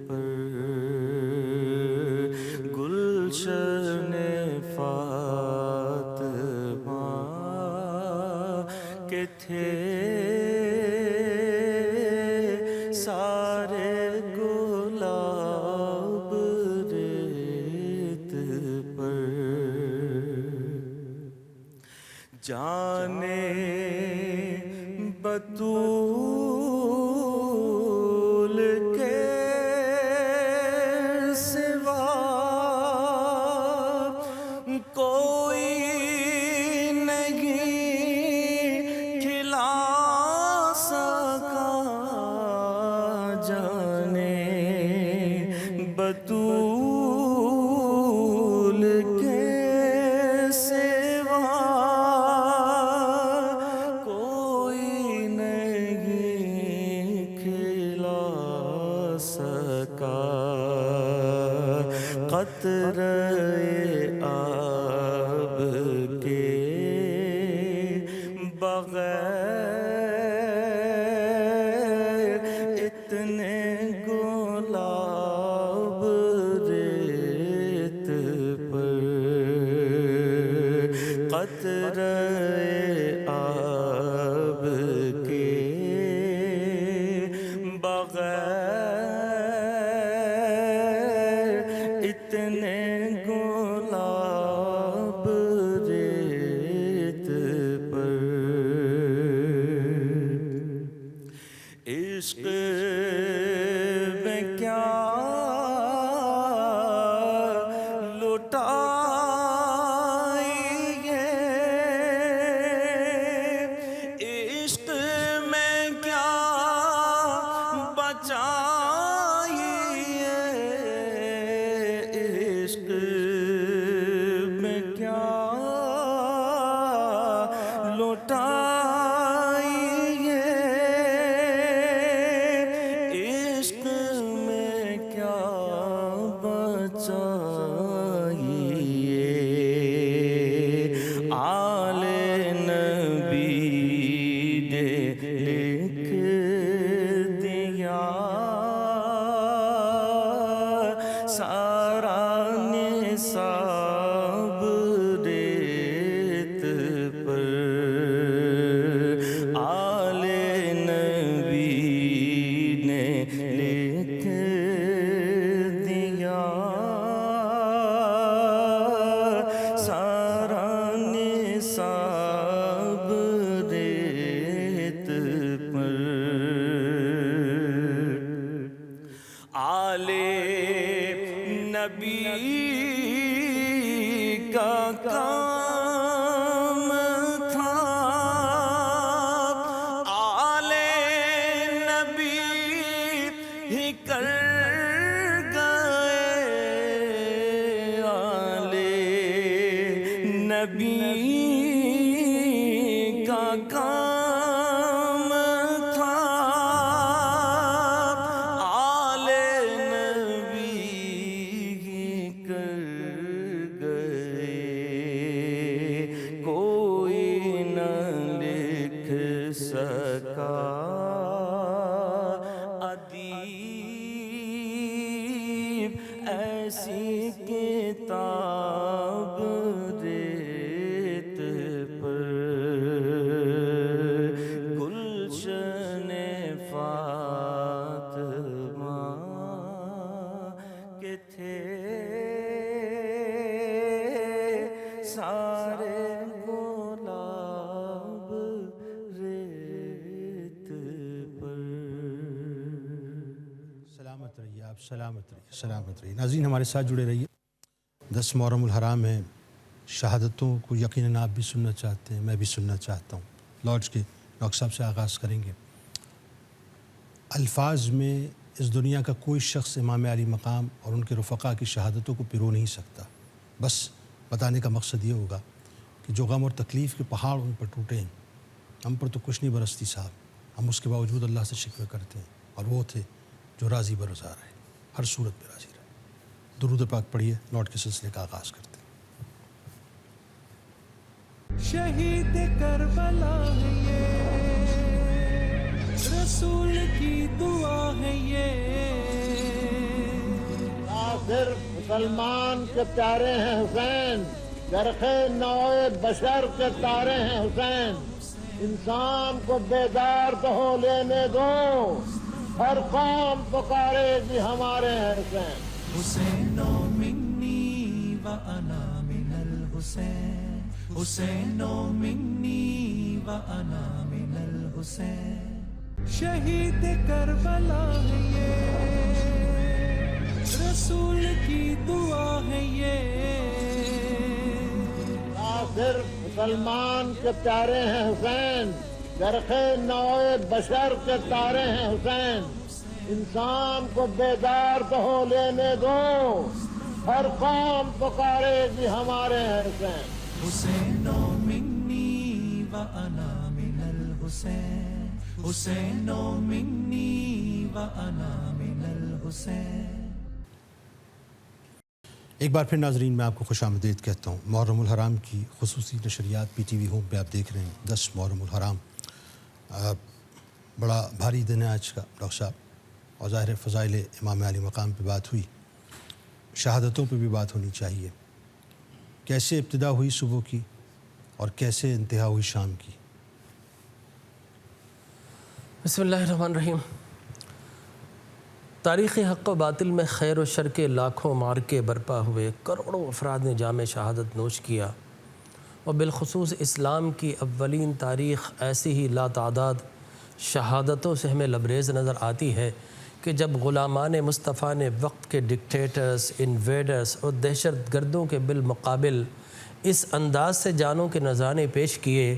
پر گلشن فاطمہ کے تھے سارے گلاب ریت پر جانے بطول کے سوا کوئی نہیں کھلا قطرے آب کے بغیر اتنے گلاب ریت پر قطرے آب کے بغیر اتنے گلاب ریت پر عشق میں کیا لٹائیے عشق میں کیا بچائیے عشق میں کیا لٹائیے عشق میں کیا بچائیے آل نبی نے لکھ دیا سارا نصاب ریت پر آل نبی نے لکھ دیا سارا نصاب ریت پر آل نبی کا کام تھا آل نبی ہی کر گئے آل نبی کا کام تھا آل نبی ہی کر گئے کوئی نہ لکھ سکا ادیب ایسی کتاب ریت پر گلشن فاطمہ کے تھے سارے گلاب ریت پر سلامت رہیے آپ، سلامت رہیے، سلامت رہیے۔ ناظرین ہمارے ساتھ جڑے رہیے۔ 10 محرم الحرام ہے، شہادتوں کو یقیناً آپ بھی سننا چاہتے ہیں، میں بھی سننا چاہتا ہوں۔ لارڈس کے ڈاکٹر صاحب سے آغاز کریں گے۔ الفاظ میں اس دنیا کا کوئی شخص امام علی مقام اور ان کے رفقا کی شہادتوں کو پرو نہیں سکتا۔ بس بتانے کا مقصد یہ ہوگا کہ جو غم اور تکلیف کے پہاڑ ان پر ٹوٹے ہیں، ہم پر تو کچھ نہیں برستی صاحب، ہم اس کے باوجود اللہ سے شکوے کرتے ہیں، اور وہ تھے جو راضی برضا رہے، ہر صورت میں راضی رہے۔ درود پاک پڑھیے، لارڈ کے سلسلے کا آغاز کرتے ہیں۔ شہید کربلا ہے یہ، رسول کی دعا ہے یہ، نہ صرف مسلمان کے پیارے ہیں حسین، گرخ نوع بشر کے تارے ہیں حسین، انسان کو بیدار تو ہو لینے دو، ہر قوم پکارے گی ہمارے ہیں حسین۔ حسین منی و انا من الحسین، حسین منی و انا من الحسین، شہید کربلا ہے یہ، رسول کی دعا ہے یہ، نہ صرف مسلمان کے پیارے ہیں حسین، گرخ نوع بشر کے تارے ہیں حسین، انسان کو بیدار تو ہو لینے دو، ہر قوم پکارے گی ہمارے ہیں حسین۔ حسین منی و انا من الحسین، حسین منی و انا من الحسین۔ ایک بار پھر ناظرین میں آپ کو خوش آمدید کہتا ہوں۔ محرم الحرام کی خصوصی نشریات پی ٹی وی ہوم پہ آپ دیکھ رہے ہیں 10 محرم الحرام۔ بڑا بھاری دن ہے آج کا ڈاکٹر صاحب، اور ظاہر فضائل امام علی مقام پہ بات ہوئی، شہادتوں پہ بھی بات ہونی چاہیے۔ کیسے ابتدا ہوئی صبح کی اور کیسے انتہا ہوئی شام کی؟ بسم اللہ الرحمن الرحیم۔ تاریخ حق و باطل میں خیر و شر کے لاکھوں مارکے برپا ہوئے، کروڑوں افراد نے جام شہادت نوش کیا، اور بالخصوص اسلام کی اولین تاریخ ایسی ہی لاتعداد شہادتوں سے ہمیں لبریز نظر آتی ہے کہ جب غلامان مصطفیٰ نے وقت کے ڈکٹیٹرز، انویڈرز اور دہشت گردوں کے بالمقابل اس انداز سے جانوں کے نذرانے پیش کیے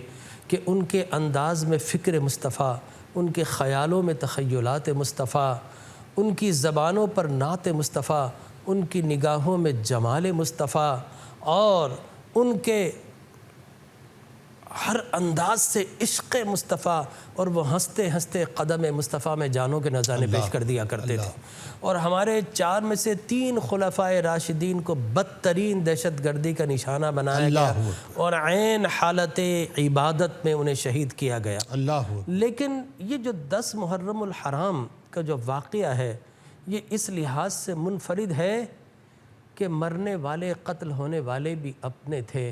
کہ ان کے انداز میں فکر مصطفیٰ، ان کے خیالوں میں تخیلات مصطفیٰ، ان کی زبانوں پر نعت مصطفیٰ، ان کی نگاہوں میں جمال مصطفیٰ، اور ان کے ہر انداز سے عشق مصطفیٰ، اور وہ ہنستے ہنستے قدم مصطفیٰ میں جانوں کے نذرانے پیش کر دیا کرتے تھے۔ اور ہمارے 4 میں سے 3 خلفائے راشدین کو بدترین دہشت گردی کا نشانہ بنایا گیا اور عین حالت عبادت میں انہیں شہید کیا گیا۔ لیکن یہ جو 10 محرم الحرام کا جو واقعہ ہے، یہ اس لحاظ سے منفرد ہے کہ مرنے والے، قتل ہونے والے بھی اپنے تھے،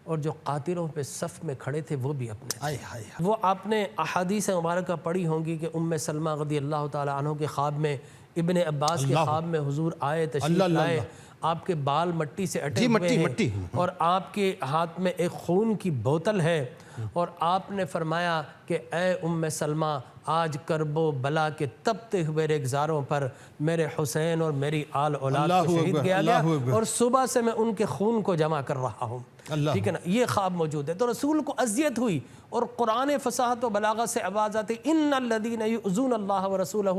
اور جو قاتلوں پہ صف میں کھڑے تھے وہ بھی اپنے تھے۔ وہ آپ نے احادیث مبارکہ پڑھی ہوں گی کہ ام سلمہ رضی اللہ تعالیٰ عنہ کے خواب میں، ابن عباس کے خواب میں حضور آئے، تشریف لائے، آپ کے بال مٹی سے اٹے ہوئے ہیں، اور آپ کے ہاتھ میں ایک خون کی بوتل ہے، اور آپ نے فرمایا کہ اے ام سلمہ، آج کرب و بلا کے تپتے ہوئے ریگزاروں پر میرے حسین اور میری آل اولاد کو شہید کیا گیا، اور صبح سے میں ان کے خون کو جمع کر رہا ہوں۔ ٹھیک ہے نا، یہ خواب موجود ہے۔ تو رسول کو اذیت ہوئی، اور قرآن فصاحت و بلاغت سے آواز آتی، ان الذین یؤذون اللہ ورسولہ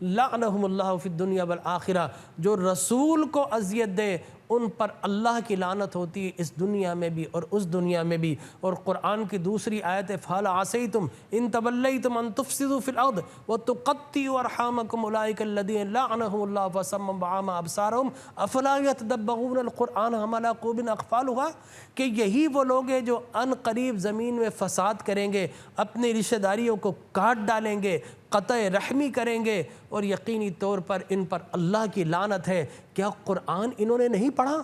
لعنہم اللہ فی الدنیا والآخرہ، جو رسول کو اذیت دے ان پر اللہ کی لعنت ہوتی ہے اس دنیا میں بھی اور اس دنیا میں بھی۔ اور قرآن کی دوسری آیت ہے، فَهَلْ عَصَيْتُمْ إِن تَوَلَّيْتُمْ أَن تُفْسِدُوا فِي الْأَرْضِ وَتُقَطِّعُوا أَرْحَامَكُمْ أُولَٰئِكَ الَّذِينَ لَعَنَهُمُ اللَّهُ فَأَصَمَّهُمْ وَأَعْمَىٰ أَبْصَارَهُمْ أَفَلَا يَتَدَبَّرُونَ الْقُرْآنَ أَمْ عَلَىٰ قُلُوبٍ أَقْفَالُهَا، کہ یہی وہ لوگ ہیں جو ان قریب زمین میں فساد کریں گے، اپنی رشتہ داریوں کو کاٹ ڈالیں گے، قطع رحمی کریں گے، اور یقینی طور پر ان پر اللہ کی لعنت ہے۔ کیا قرآن انہوں نے نہیں پڑھا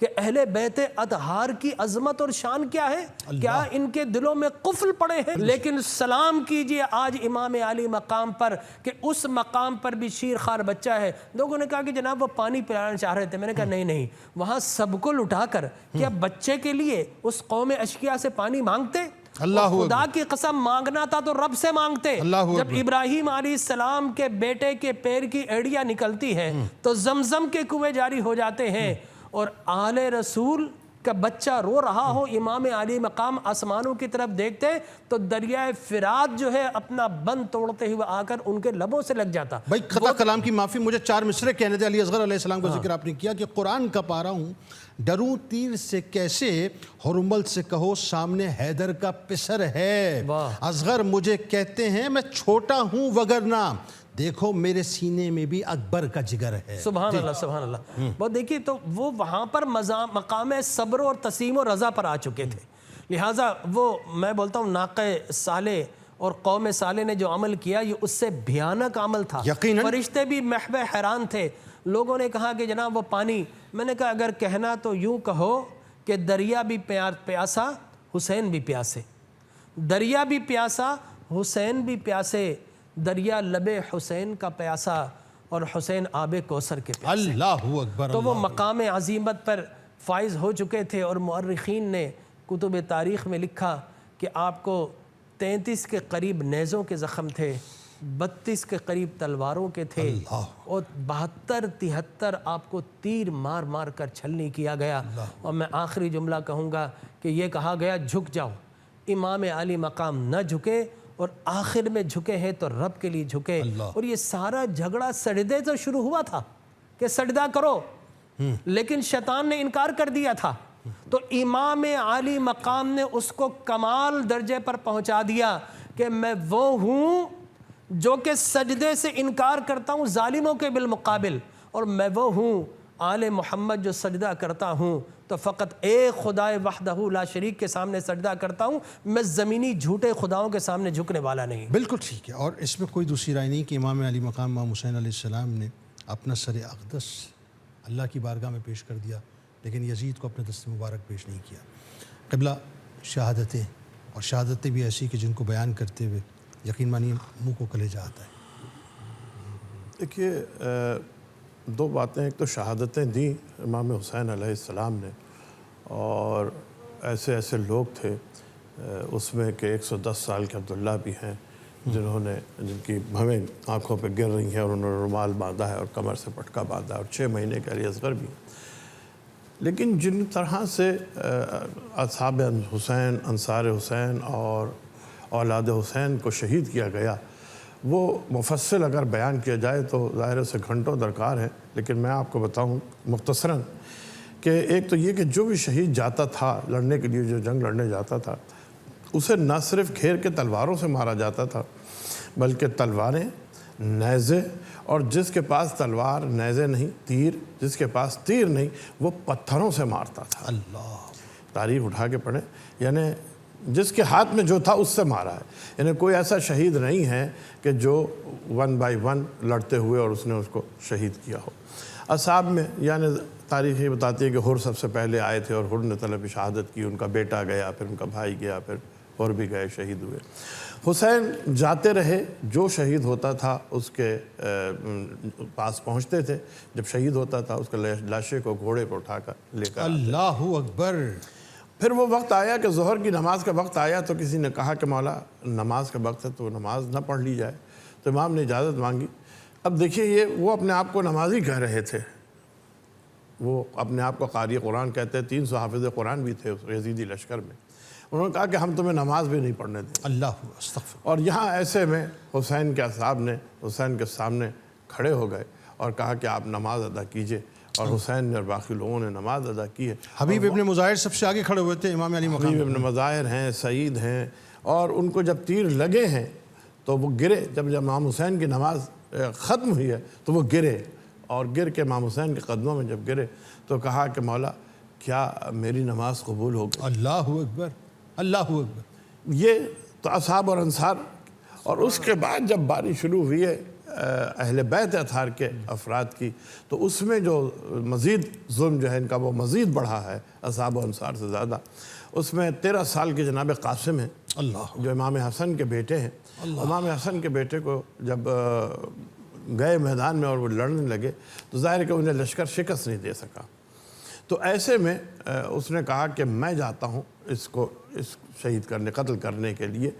کہ اہل بیت اطہار کی عظمت اور شان کیا ہے؟ کیا ان کے دلوں میں قفل پڑے ہیں؟ لیکن سلام کیجئے آج امام علی مقام پر کہ اس مقام پر بھی شیر خوار بچہ ہے۔ لوگوں نے کہا کہ جناب وہ پانی پلانا چاہ رہے تھے، میں نے کہا نہیں، وہاں سب کو لٹا کر کیا بچے کے لیے اس قوم اشقیاء سے پانی مانگتے؟ خدا کی قسم مانگنا تھا تو رب سے مانگتے۔ جب ابراہیم علیہ السلام کے بیٹے کے پیر کی ایڑیاں نکلتی ہیں تو زمزم کے کنویں جاری ہو جاتے ہیں، اور آل رسول کا بچہ رو رہا ہو، امام علی مقام آسمانوں کی طرف دیکھتے تو دریائے فرات جو ہے اپنا بند توڑتے ہوئے آ کر ان کے لبوں سے لگ جاتا۔ بھائی خطا کلام کی معافی، مجھے 4 مصرے کہنے تھے۔ علی اصغر علیہ السلام کا ذکر آپ نے کیا کہ قرآن کا پارا ہوں، ڈروں تیر سے کیسے، حرمل سے کہو سامنے حیدر کا پسر ہے۔ اصغر مجھے کہتے ہیں میں چھوٹا ہوں وگرنہ دیکھو میرے سینے میں بھی اکبر کا جگر ہے۔ سبحان اللہ، سبحان اللہ۔ بہت دیکھیے تو وہ وہاں پر مقام صبر اور تسلیم و رضا پر آ چکے تھے، لہٰذا وہ میں بولتا ہوں ناقہ صالح اور قوم صالح نے جو عمل کیا یہ اس سے بھیانک عمل تھا۔ فرشتے بھی محو حیران تھے۔ لوگوں نے کہا کہ جناب وہ پانی، میں نے کہا اگر کہنا تو یوں کہو کہ دریا بھی پیاسا، حسین بھی پیاسے، دریا بھی پیاسا، حسین بھی پیاسے، دریا لب حسین کا پیاسا اور حسین آب کوثر کے پیاسے۔ اللہ اکبر۔ تو وہ مقام عظیمت پر فائز ہو چکے تھے، اور مؤرخین نے کتب تاریخ میں لکھا کہ آپ کو 33 کے قریب نیزوں کے زخم تھے، 32 کے قریب تلواروں کے تھے، اور 72-73 آپ کو تیر مار مار کر چھلنی کیا گیا۔ اور میں آخری جملہ کہوں گا کہ یہ کہا گیا جھک جاؤ، امام علی مقام نہ جھکے، اور آخر میں جھکے ہیں تو رب کے لیے جھکے۔ اور یہ سارا جھگڑا سجدے سے شروع ہوا تھا کہ سجدہ کرو، لیکن شیطان نے انکار کر دیا تھا، تو امام علی مقام نے اس کو کمال درجے پر پہنچا دیا کہ میں وہ ہوں جو کہ سجدے سے انکار کرتا ہوں ظالموں کے بالمقابل، اور میں وہ ہوں آل محمد جو سجدہ کرتا ہوں تو فقط ایک خدائے وحدہ لا شریک کے سامنے سجدہ کرتا ہوں، میں زمینی جھوٹے خداؤں کے سامنے جھکنے والا نہیں۔ بالکل ٹھیک ہے، اور اس میں کوئی دوسری رائے نہیں کہ امام علی مقام امام حسین علیہ السلام نے اپنا سر اقدس اللہ کی بارگاہ میں پیش کر دیا، لیکن یزید کو اپنے دست مبارک پیش نہیں کیا۔ قبلہ شہادتیں، اور شہادتیں بھی ایسی کہ جن کو بیان کرتے ہوئے یقین مانیے منہ کو کلیجہ آتا ہے۔ دیکھیے دو باتیں، ایک تو شہادتیں دیں امام حسین علیہ السلام نے، اور ایسے ایسے لوگ تھے اس میں کہ 110 سال کے عبداللہ بھی ہیں جن کی ہمیں آنکھوں پہ گر رہی ہیں اور انہوں نے رومال باندھا ہے اور کمر سے پٹکا باندھا ہے، اور 6 مہینے کے علی اصغر بھی ہیں۔ لیکن جن طرح سے اصحاب حسین، انصار حسین اور اولاد حسین کو شہید کیا گیا، وہ مفصل اگر بیان کیا جائے تو ظاہر سے گھنٹوں درکار ہے، لیکن میں آپ کو بتاؤں مختصراً کہ ایک تو یہ کہ جو بھی شہید جاتا تھا لڑنے کے لیے، جو جنگ لڑنے جاتا تھا، اسے نہ صرف گھیر کے تلواروں سے مارا جاتا تھا، بلکہ تلواریں، نیزے، اور جس کے پاس تلوار نیزے نہیں، تیر، جس کے پاس تیر نہیں، وہ پتھروں سے مارتا تھا۔ اللہ، تاریخ اٹھا کے پڑھیں، یعنی جس کے ہاتھ میں جو تھا اس سے مارا ہے۔ یعنی کوئی ایسا شہید نہیں ہے کہ جو 1 بائی 1 لڑتے ہوئے اور اس نے اس کو شہید کیا ہو۔ اصحاب میں یعنی تاریخ یہ بتاتی ہے کہ حر سب سے پہلے آئے تھے اور حر نے طلب شہادت کی، ان کا بیٹا گیا، پھر ان کا بھائی گیا، پھر اور بھی گئے، شہید ہوئے۔ حسین جاتے رہے، جو شہید ہوتا تھا اس کے پاس پہنچتے تھے، جب شہید ہوتا تھا اس کے لاشے کو گھوڑے پر اٹھا کر لے کر اللہ اکبر۔ پھر وہ وقت آیا کہ ظہر کی نماز کا وقت آیا تو کسی نے کہا کہ مولا نماز کا وقت ہے تو نماز نہ پڑھ لی جائے، تو امام نے اجازت مانگی۔ اب دیکھیے وہ اپنے آپ کو نمازی کہہ رہے تھے، وہ اپنے آپ کو قاری قرآن کہتے ہیں، 300 حافظ قرآن بھی تھے اس یزیدی لشکر میں۔ انہوں نے کہا کہ ہم تمہیں نماز بھی نہیں پڑھنے دیں۔ اللہ استغفر۔ اور یہاں ایسے میں حسین کے اصحاب نے حسین کے سامنے کھڑے ہو گئے اور کہا کہ آپ نماز ادا کیجئے، اور حسین نے اور باقی لوگوں نے نماز ادا کی ہے۔ حبیب ابن مظاہر سب سے آگے کھڑے ہوئے تھے، امام علی مقام۔ حبیب ابن مظاہر ہیں، سعید ہیں، اور ان کو جب تیر لگے ہیں تو وہ گرے۔ جب امام حسین کی نماز ختم ہوئی ہے تو وہ گرے، اور گر کے امام حسین کے قدموں میں جب گرے تو کہا کہ مولا کیا میری نماز قبول ہو گئی؟ اللہ اکبر، اللہ اکبر۔ یہ تو اصحاب اور انصار۔ اور اس کے بعد جب باری شروع ہوئی ہے اہل بیت اطہار کے افراد کی، تو اس میں جو مزید ظلم جو ہے ان کا وہ مزید بڑھا ہے اصحاب و انصار سے زیادہ۔ اس میں 13 سال کے جناب قاسم ہیں، اللہ، جو امام حسن کے بیٹے ہیں۔ امام حسن کے بیٹے کو جب گئے میدان میں اور وہ لڑنے لگے تو ظاہر ہے کہ انہیں لشکر شکست نہیں دے سکا، تو ایسے میں اس نے کہا کہ میں جاتا ہوں اس کو شہید کرنے، قتل کرنے کے لیے۔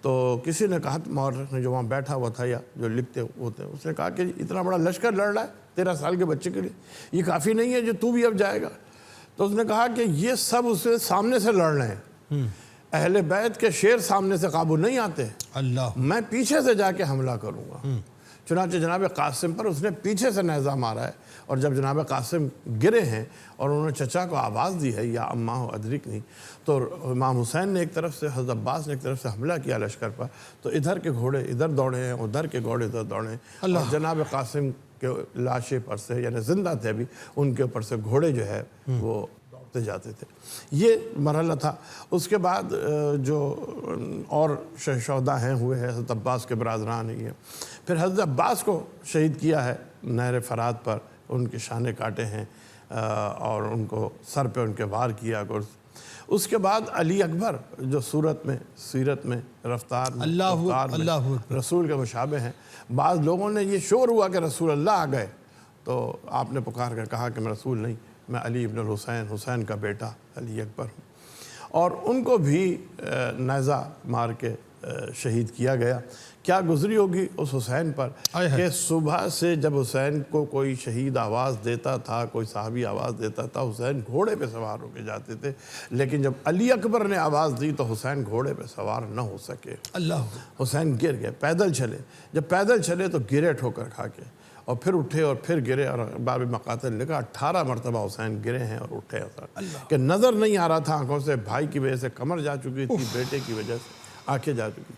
تو کسی نے کہا، مورخ نے جو وہاں بیٹھا ہوا تھا یا جو لکھتے ہوتے ہیں، اس نے کہا کہ اتنا بڑا لشکر لڑ رہا ہے 13 سال کے بچے کے لیے، یہ کافی نہیں ہے جو تو بھی اب جائے گا؟ تو اس نے کہا کہ یہ سب اسے سامنے سے لڑ رہے ہیں، اہل بیت کے شیر سامنے سے قابو نہیں آتے، اللہ، میں پیچھے سے جا کے حملہ کروں گا۔ چنانچہ جناب قاسم پر اس نے پیچھے سے نیزہ مارا ہے، اور جب جناب قاسم گرے ہیں اور انہوں نے چچا کو آواز دی ہے یا اماں ادرک نہیں، تو امام حسین نے ایک طرف سے، حضرت عباس نے ایک طرف سے حملہ کیا لشکر پر، تو ادھر کے گھوڑے ادھر دوڑے ہیں، ادھر کے گھوڑے ادھر دوڑے ہیں، اور جناب قاسم کے لاشے پر سے، یعنی زندہ تھے ابھی، ان کے اوپر سے گھوڑے جو ہے وہ دوڑتے جاتے تھے۔ یہ مرحلہ تھا۔ اس کے بعد جو اور شہداء ہیں ہوئے ہیں، حضرت عباس کے برادران ہیں، پھر حضرت عباس کو شہید کیا ہے نہر فرات پر، ان کے شانے کاٹے ہیں اور ان کو سر پہ ان کے وار کیا۔ اس کے بعد علی اکبر جو سیرت میں رفتار میں رسول کے مشابہ ہیں، بعض لوگوں نے یہ شور ہوا کہ رسول اللہ آ گئے، تو آپ نے پکار کر کہا کہ میں رسول نہیں، میں علی ابن الحسین، حسین کا بیٹا علی اکبر ہوں۔ اور ان کو بھی نیزہ مار کے شہید کیا گیا۔ کیا گزری ہوگی اس حسین پر کہ صبح سے جب حسین کو کوئی شہید آواز دیتا تھا، کوئی صحابی آواز دیتا تھا، حسین گھوڑے پہ سوار ہو کے جاتے تھے، لیکن جب علی اکبر نے آواز دی تو حسین گھوڑے پہ سوار نہ ہو سکے، اللہ، حسین گر گئے، پیدل چلے۔ جب پیدل چلے تو گرے ٹھوکر کھا کے، اور پھر اٹھے اور پھر گرے، اور باب مقاتل لکھا 18 مرتبہ حسین گرے ہیں اور اٹھے، کہ نظر نہیں آ رہا تھا آنکھوں سے، بھائی کی وجہ سے کمر جا چکی تھی، بیٹے کی وجہ سے آنکھیں جا چکی۔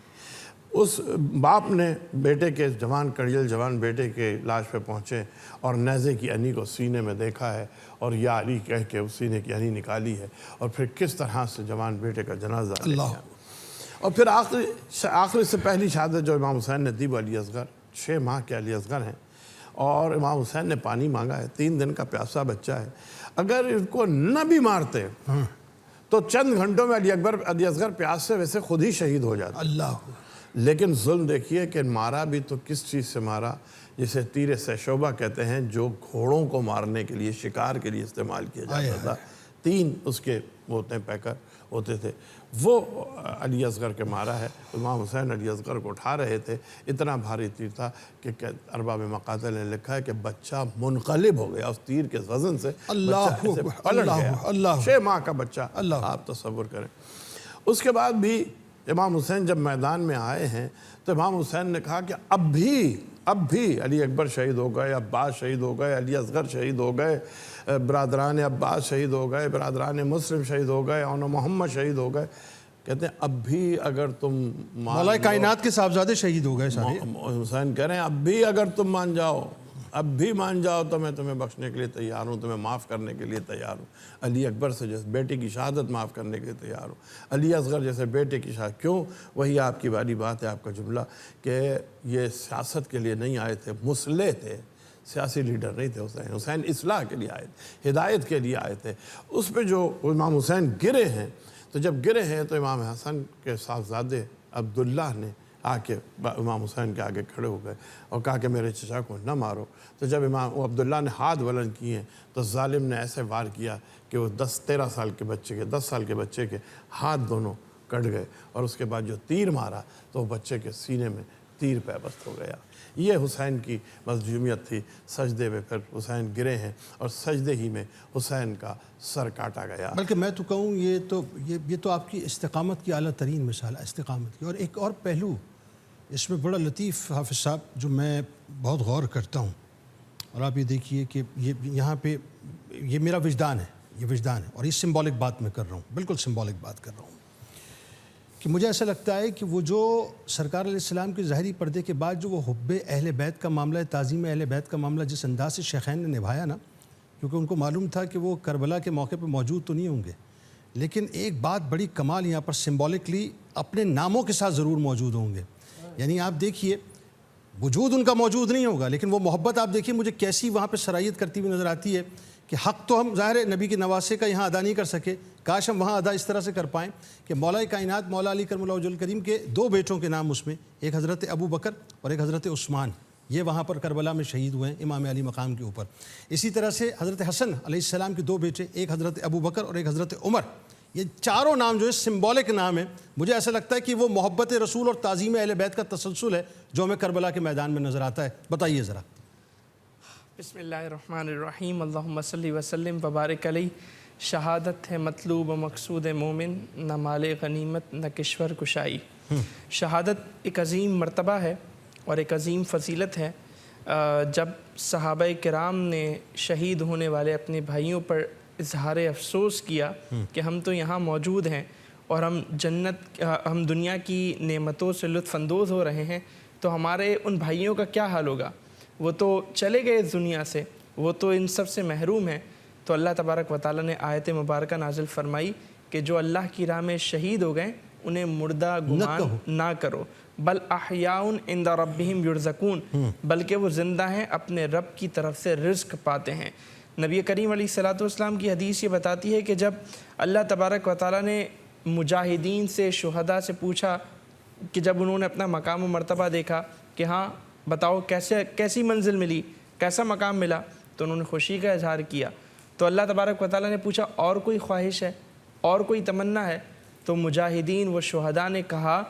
اس باپ نے بیٹے کے کڑیل جوان بیٹے کے لاش پہ پہنچے اور نیزے کی انی کو سینے میں دیکھا ہے اور یا علی کہہ کے اس سینے کی انی نکالی ہے، اور پھر کس طرح سے جوان بیٹے کا جنازہ لے اللہ، گیا۔ اور پھر آخری سے پہلی شہادت جو امام حسین نے دی وہ علی اصغر، 6 ماہ کے علی اصغر ہیں، اور امام حسین نے پانی مانگا ہے، 3 دن کا پیاسا بچہ ہے، اگر ان کو نہ بھی مارتے تو چند گھنٹوں میں علی اصغر پیاس سے ویسے خود ہی شہید ہو جاتا۔ اللہ، لیکن ظلم دیکھیے کہ مارا بھی تو کس چیز سے مارا، جسے تیر سیشوبہ کہتے ہیں، جو گھوڑوں کو مارنے کے لیے، شکار کے لیے استعمال کیا جاتا تھا، 3 اس کے ہوتے ہیں پیکر ہوتے تھے، وہ علی اصغر کے مارا ہے۔ امام حسین علی اصغر کو اٹھا رہے تھے، اتنا بھاری تیر تھا کہ ارباب مقاتل نے لکھا ہے کہ بچہ منقلب ہو گیا اس تیر کے وزن سے، اللہ بچہ ایسے اکبر، پلٹ گیا، اللہ، 6 ماہ کا بچہ، اللہ، آپ تصور کریں۔ اس کے بعد بھی امام حسین جب میدان میں آئے ہیں تو امام حسین نے کہا کہ اب بھی علی اکبر شہید ہو گئے، عباس شہید ہو گئے، علی اصغر شہید ہو گئے، برادران عباس شہید ہو گئے، برادران مسلم شہید ہو گئے، اور محمد شہید ہو گئے۔ کہتے ہیں اب بھی اگر تم مولا کائنات کے صاحبزادے شہید ہو گئے سارے۔ حسین کہہ رہے ہیں اب بھی اگر تم مان جاؤ، اب بھی مان جاؤ تو میں تمہیں بخشنے کے لیے تیار ہوں، تمہیں معاف کرنے کے لیے تیار ہوں۔ علی اکبر سے جیسے بیٹے کی شہادت معاف کرنے کے لیے تیار ہوں، علی اصغر جیسے بیٹے کی شہادت، کیوں؟ وہی آپ کی باری بات ہے، آپ کا جملہ کہ یہ سیاست کے لیے نہیں آئے تھے، مصلح تھے، سیاسی لیڈر نہیں تھے حسین۔ حسین اصلاح کے لیے آئے تھے، ہدایت کے لیے آئے تھے۔ اس پہ جو امام حسین گرے ہیں، تو جب گرے ہیں تو امام حسن کے صاحبزادے عبداللہ نے آ کے امام حسین کے آگے کھڑے ہو گئے اور کہا کہ میرے چچا کو نہ مارو۔ تو جب امام عبداللہ نے ہاتھ بلند کیے تو ظالم نے ایسے وار کیا کہ وہ 10-13 سال کے بچے کے 10 سال کے بچے کے ہاتھ دونوں کٹ گئے، اور اس کے بعد جو تیر مارا تو وہ بچے کے سینے میں تیر پیوست ہو گیا۔ یہ حسین کی مظلومیت تھی۔ سجدے میں پھر حسین گرے ہیں اور سجدے ہی میں حسین کا سر کاٹا گیا۔ بلکہ میں تو کہوں یہ تو آپ کی استقامت کی اعلیٰ ترین مثال ہے، استقامت کی۔ اور ایک اور پہلو اس میں بڑا لطیف حافظ صاحب جو میں بہت غور کرتا ہوں، اور آپ یہ دیکھیے کہ یہاں پہ یہ میرا وجدان ہے، اور یہ سمبولک بات میں کر رہا ہوں، بالکل سمبولک بات کر رہا ہوں، کہ مجھے ایسا لگتا ہے کہ وہ جو سرکار علیہ السلام کے ظاہری پردے کے بعد جو وہ حب اہل بیت کا معاملہ ہے، تعظیم اہل بیت کا معاملہ جس انداز سے شیخین نے نبھایا نا، کیونکہ ان کو معلوم تھا کہ وہ کربلا کے موقع پہ موجود تو نہیں ہوں گے، لیکن ایک بات بڑی کمال یہاں پر سمبولکلی اپنے ناموں کے ساتھ ضرور موجود ہوں گے۔ یعنی آپ دیکھیے وجود ان کا موجود نہیں ہوگا، لیکن وہ محبت آپ دیکھیے مجھے کیسی وہاں پہ سرائیت کرتی ہوئی نظر آتی ہے کہ حق تو ہم ظاہر ہے نبی کے نواسے کا یہاں ادا نہیں کر سکے، کاش ہم وہاں ادا اس طرح سے کر پائیں کہ مولا کائنات مولا علی کرم اللہ وجہ الکریم کے 2 بیٹوں کے نام اس میں، ایک حضرت ابو بکر اور ایک حضرت عثمان، یہ وہاں پر کربلا میں شہید ہوئے ہیں امام علی مقام کے اوپر۔ اسی طرح سے حضرت حسن علیہ السلام کے 2 بیٹے، ایک حضرت ابو بکر اور ایک حضرت عمر، یہ چاروں نام جو ہے سمبولک نام ہے۔ مجھے ایسا لگتا ہے کہ وہ محبت رسول اور تعظیم اہل بیت کا تسلسل ہے جو ہمیں کربلا کے میدان میں نظر آتا ہے۔ بتائیے ذرا۔ بسم اللہ الرحمن الرحیم، اللہم صلی وسلم وبارک علیہ۔ شہادت ہے مطلوب و مقصود مومن، نہ مال غنیمت نہ کشور کشائی۔ شہادت ایک عظیم مرتبہ ہے اور ایک عظیم فضیلت ہے۔ جب صحابہ کرام نے شہید ہونے والے اپنے بھائیوں پر اظہار افسوس کیا کہ ہم تو یہاں موجود ہیں اور ہم دنیا کی نعمتوں سے لطف اندوز ہو رہے ہیں، تو ہمارے ان بھائیوں کا کیا حال ہوگا؟ وہ تو چلے گئے اس دنیا سے، وہ تو ان سب سے محروم ہیں۔ تو اللہ تبارک و تعالیٰ نے آیت مبارکہ نازل فرمائی کہ جو اللہ کی راہ میں شہید ہو گئے انہیں مردہ گمان نہ کرو، بل احیاء عند ربہم یرزقون، بلکہ وہ زندہ ہیں، اپنے رب کی طرف سے رزق پاتے ہیں۔ نبی کریم علیہ الصلوۃ والسلام کی حدیث یہ بتاتی ہے کہ جب اللہ تبارک و تعالیٰ نے مجاہدین سے، شہداء سے پوچھا کہ جب انہوں نے اپنا مقام و مرتبہ دیکھا کہ ہاں بتاؤ کیسی منزل ملی، کیسا مقام ملا، تو انہوں نے خوشی کا اظہار کیا۔ تو اللہ تبارک و تعالیٰ نے پوچھا اور کوئی خواہش ہے، اور کوئی تمنا ہے؟ تو مجاہدین و شہداء نے کہا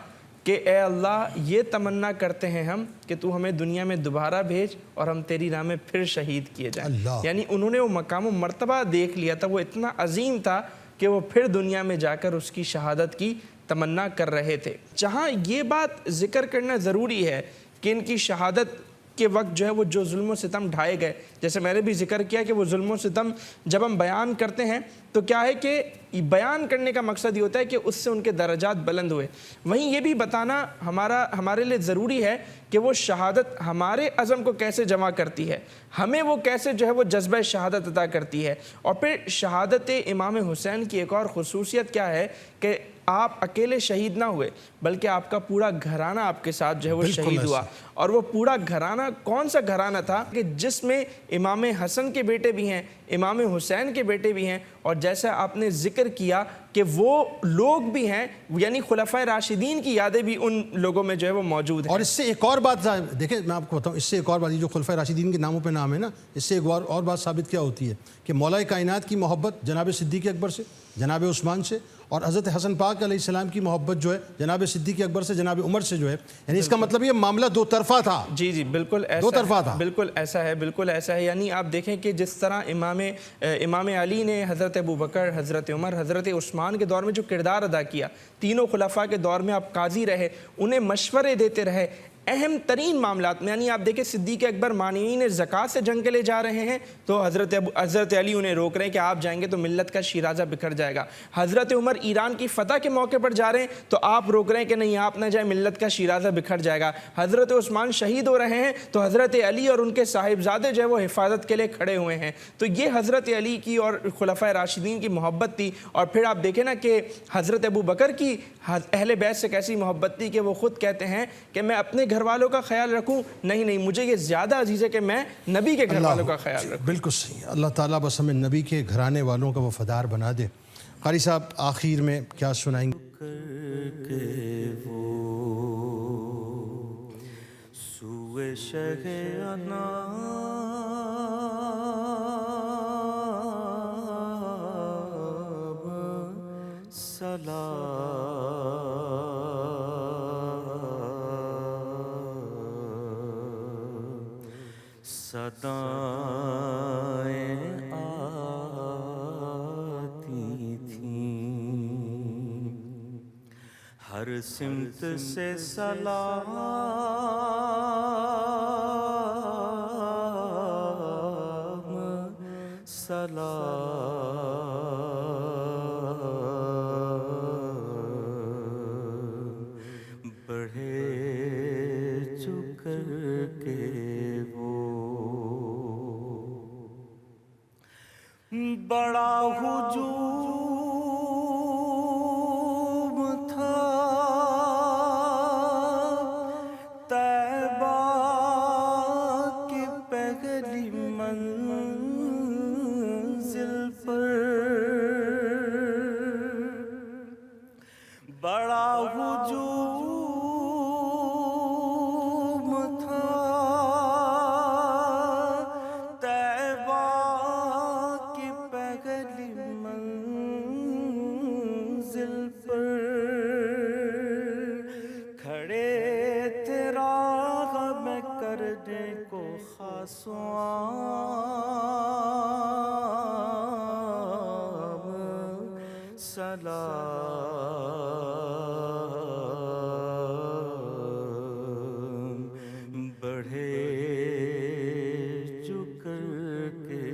کہ اے اللہ یہ تمنا کرتے ہیں ہم کہ تو ہمیں دنیا میں دوبارہ بھیج اور ہم تیری راہ میں پھر شہید کیے جائیں۔ یعنی انہوں نے وہ مقام و مرتبہ دیکھ لیا تھا، وہ اتنا عظیم تھا کہ وہ پھر دنیا میں جا کر اس کی شہادت کی تمنا کر رہے تھے۔ جہاں یہ بات ذکر کرنا ضروری ہے کہ ان کی شہادت کے وقت جو ہے وہ جو ظلم و ستم ڈھائے گئے، جیسے میں نے بھی ذکر کیا کہ وہ ظلم و ستم جب ہم بیان کرتے ہیں تو کیا ہے کہ بیان کرنے کا مقصد یہ ہوتا ہے کہ اس سے ان کے درجات بلند ہوئے. وہیں یہ بھی بتانا ہمارے لیے ضروری ہے کہ وہ شہادت ہمارے عزم کو کیسے جمع کرتی ہے، ہمیں وہ کیسے جو ہے وہ جذبہ شہادت عطا کرتی ہے. اور پھر شہادت امام حسین کی ایک اور خصوصیت کیا ہے کہ آپ اکیلے شہید نہ ہوئے بلکہ آپ کا پورا گھرانہ آپ کے ساتھ جو ہے وہ شہید ہوا. اور وہ پورا گھرانہ کون سا گھرانہ تھا کہ جس میں امام حسن کے بیٹے بھی ہیں، امام حسین کے بیٹے بھی ہیں، اور جیسا آپ نے ذکر کیا کہ وہ لوگ بھی ہیں، یعنی خلفائے راشدین کی یادیں بھی ان لوگوں میں جو ہے وہ موجود ہیں. اور اس سے ایک اور بات دیکھیں، میں آپ کو بتاؤں، اس سے ایک اور بات، یہ جو خلفائے راشدین کے ناموں پہ نام ہے نا، اس سے ایک اور بات ثابت کیا ہوتی ہے کہ مولا کائنات کی محبت جناب صدیق اکبر سے، جناب عثمان سے، اور حضرت حسن پاک علیہ السلام کی محبت جو ہے جناب صدیق اکبر سے، جناب عمر سے جو ہے، یعنی اس کا مطلب یہ معاملہ دو طرفہ تھا. جی بالکل ایسا، دو طرفہ تھا. بالکل ایسا ہے. یعنی آپ دیکھیں کہ جس طرح امام علی نے حضرت ابوبکر، حضرت عمر، حضرت عثمان کے دور میں جو کردار ادا کیا، تینوں خلفاء کے دور میں آپ قاضی رہے، انہیں مشورے دیتے رہے اہم ترین معاملات میں. یعنی آپ دیکھیں صدیق اکبر مانعین زکوٰۃ سے جنگ کے لے جا رہے ہیں تو حضرت علی انہیں روک رہے ہیں کہ آپ جائیں گے تو ملت کا شیرازہ بکھر جائے گا. حضرت عمر ایران کی فتح کے موقع پر جا رہے ہیں تو آپ روک رہے ہیں کہ نہیں آپ نہ جائیں، ملت کا شیرازہ بکھر جائے گا. حضرت عثمان شہید ہو رہے ہیں تو حضرت علی اور ان کے صاحبزادے جو ہے وہ حفاظت کے لیے کھڑے ہوئے ہیں. تو یہ حضرت علی کی اور خلفائے راشدین کی محبت تھی. اور پھر آپ دیکھیں نا کہ حضرت ابوبکر کی اہل بیت سے کیسی محبت تھی کہ وہ خود کہتے ہیں کہ میں اپنے گھر والوں کا خیال رکھوں نہیں، مجھے یہ زیادہ عزیز ہے کہ میں نبی کے گھر والوں کا خیال رکھوں. بالکل صحیح. اللہ تعالیٰ بس ہمیں نبی کے گھرانے والوں کا وفادار بنا دے. قاری صاحب آخر میں کیا سنائیں گے؟ کہ وہ سوئے شہ انام صدائیں آتی تھیں، ہر سمت سے سلام سلام، بڑھے چکر کے بڑا ہجوم تھا طیبہ کی پہلی منزل پر، بڑا ہجوم تھا منزل پر، کھڑے تھے راہ میں کرنے کو خاصوام سلام، بڑھے چکر کے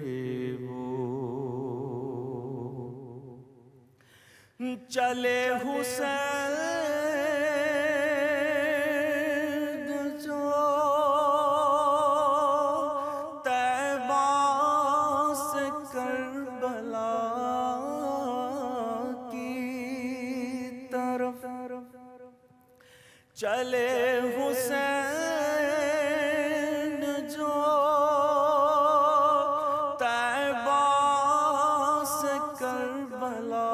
چلے حسین جو طیبہ سے کربلا کی طرف، چلے حسین جو طیبہ سے کربلا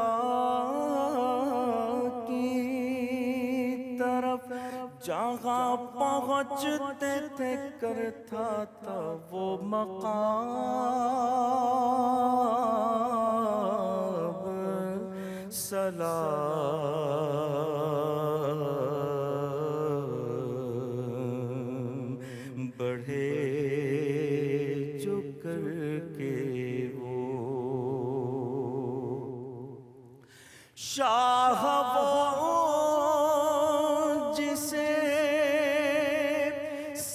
جہاں پہنچتے تھے کرتا تھا وہ مقام سلام، بڑھے چکر کے وہ شاہ وہ جسے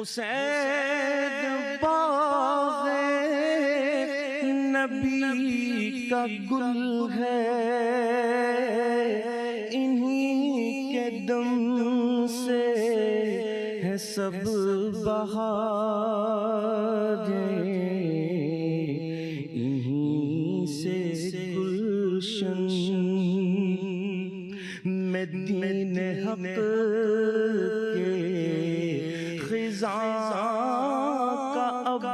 حسین باغ نبی کا گل ہے، انہی کے دم سے ہے سب بہاریں، انہی سے گلشن میں دین حق کے خزاں کا اب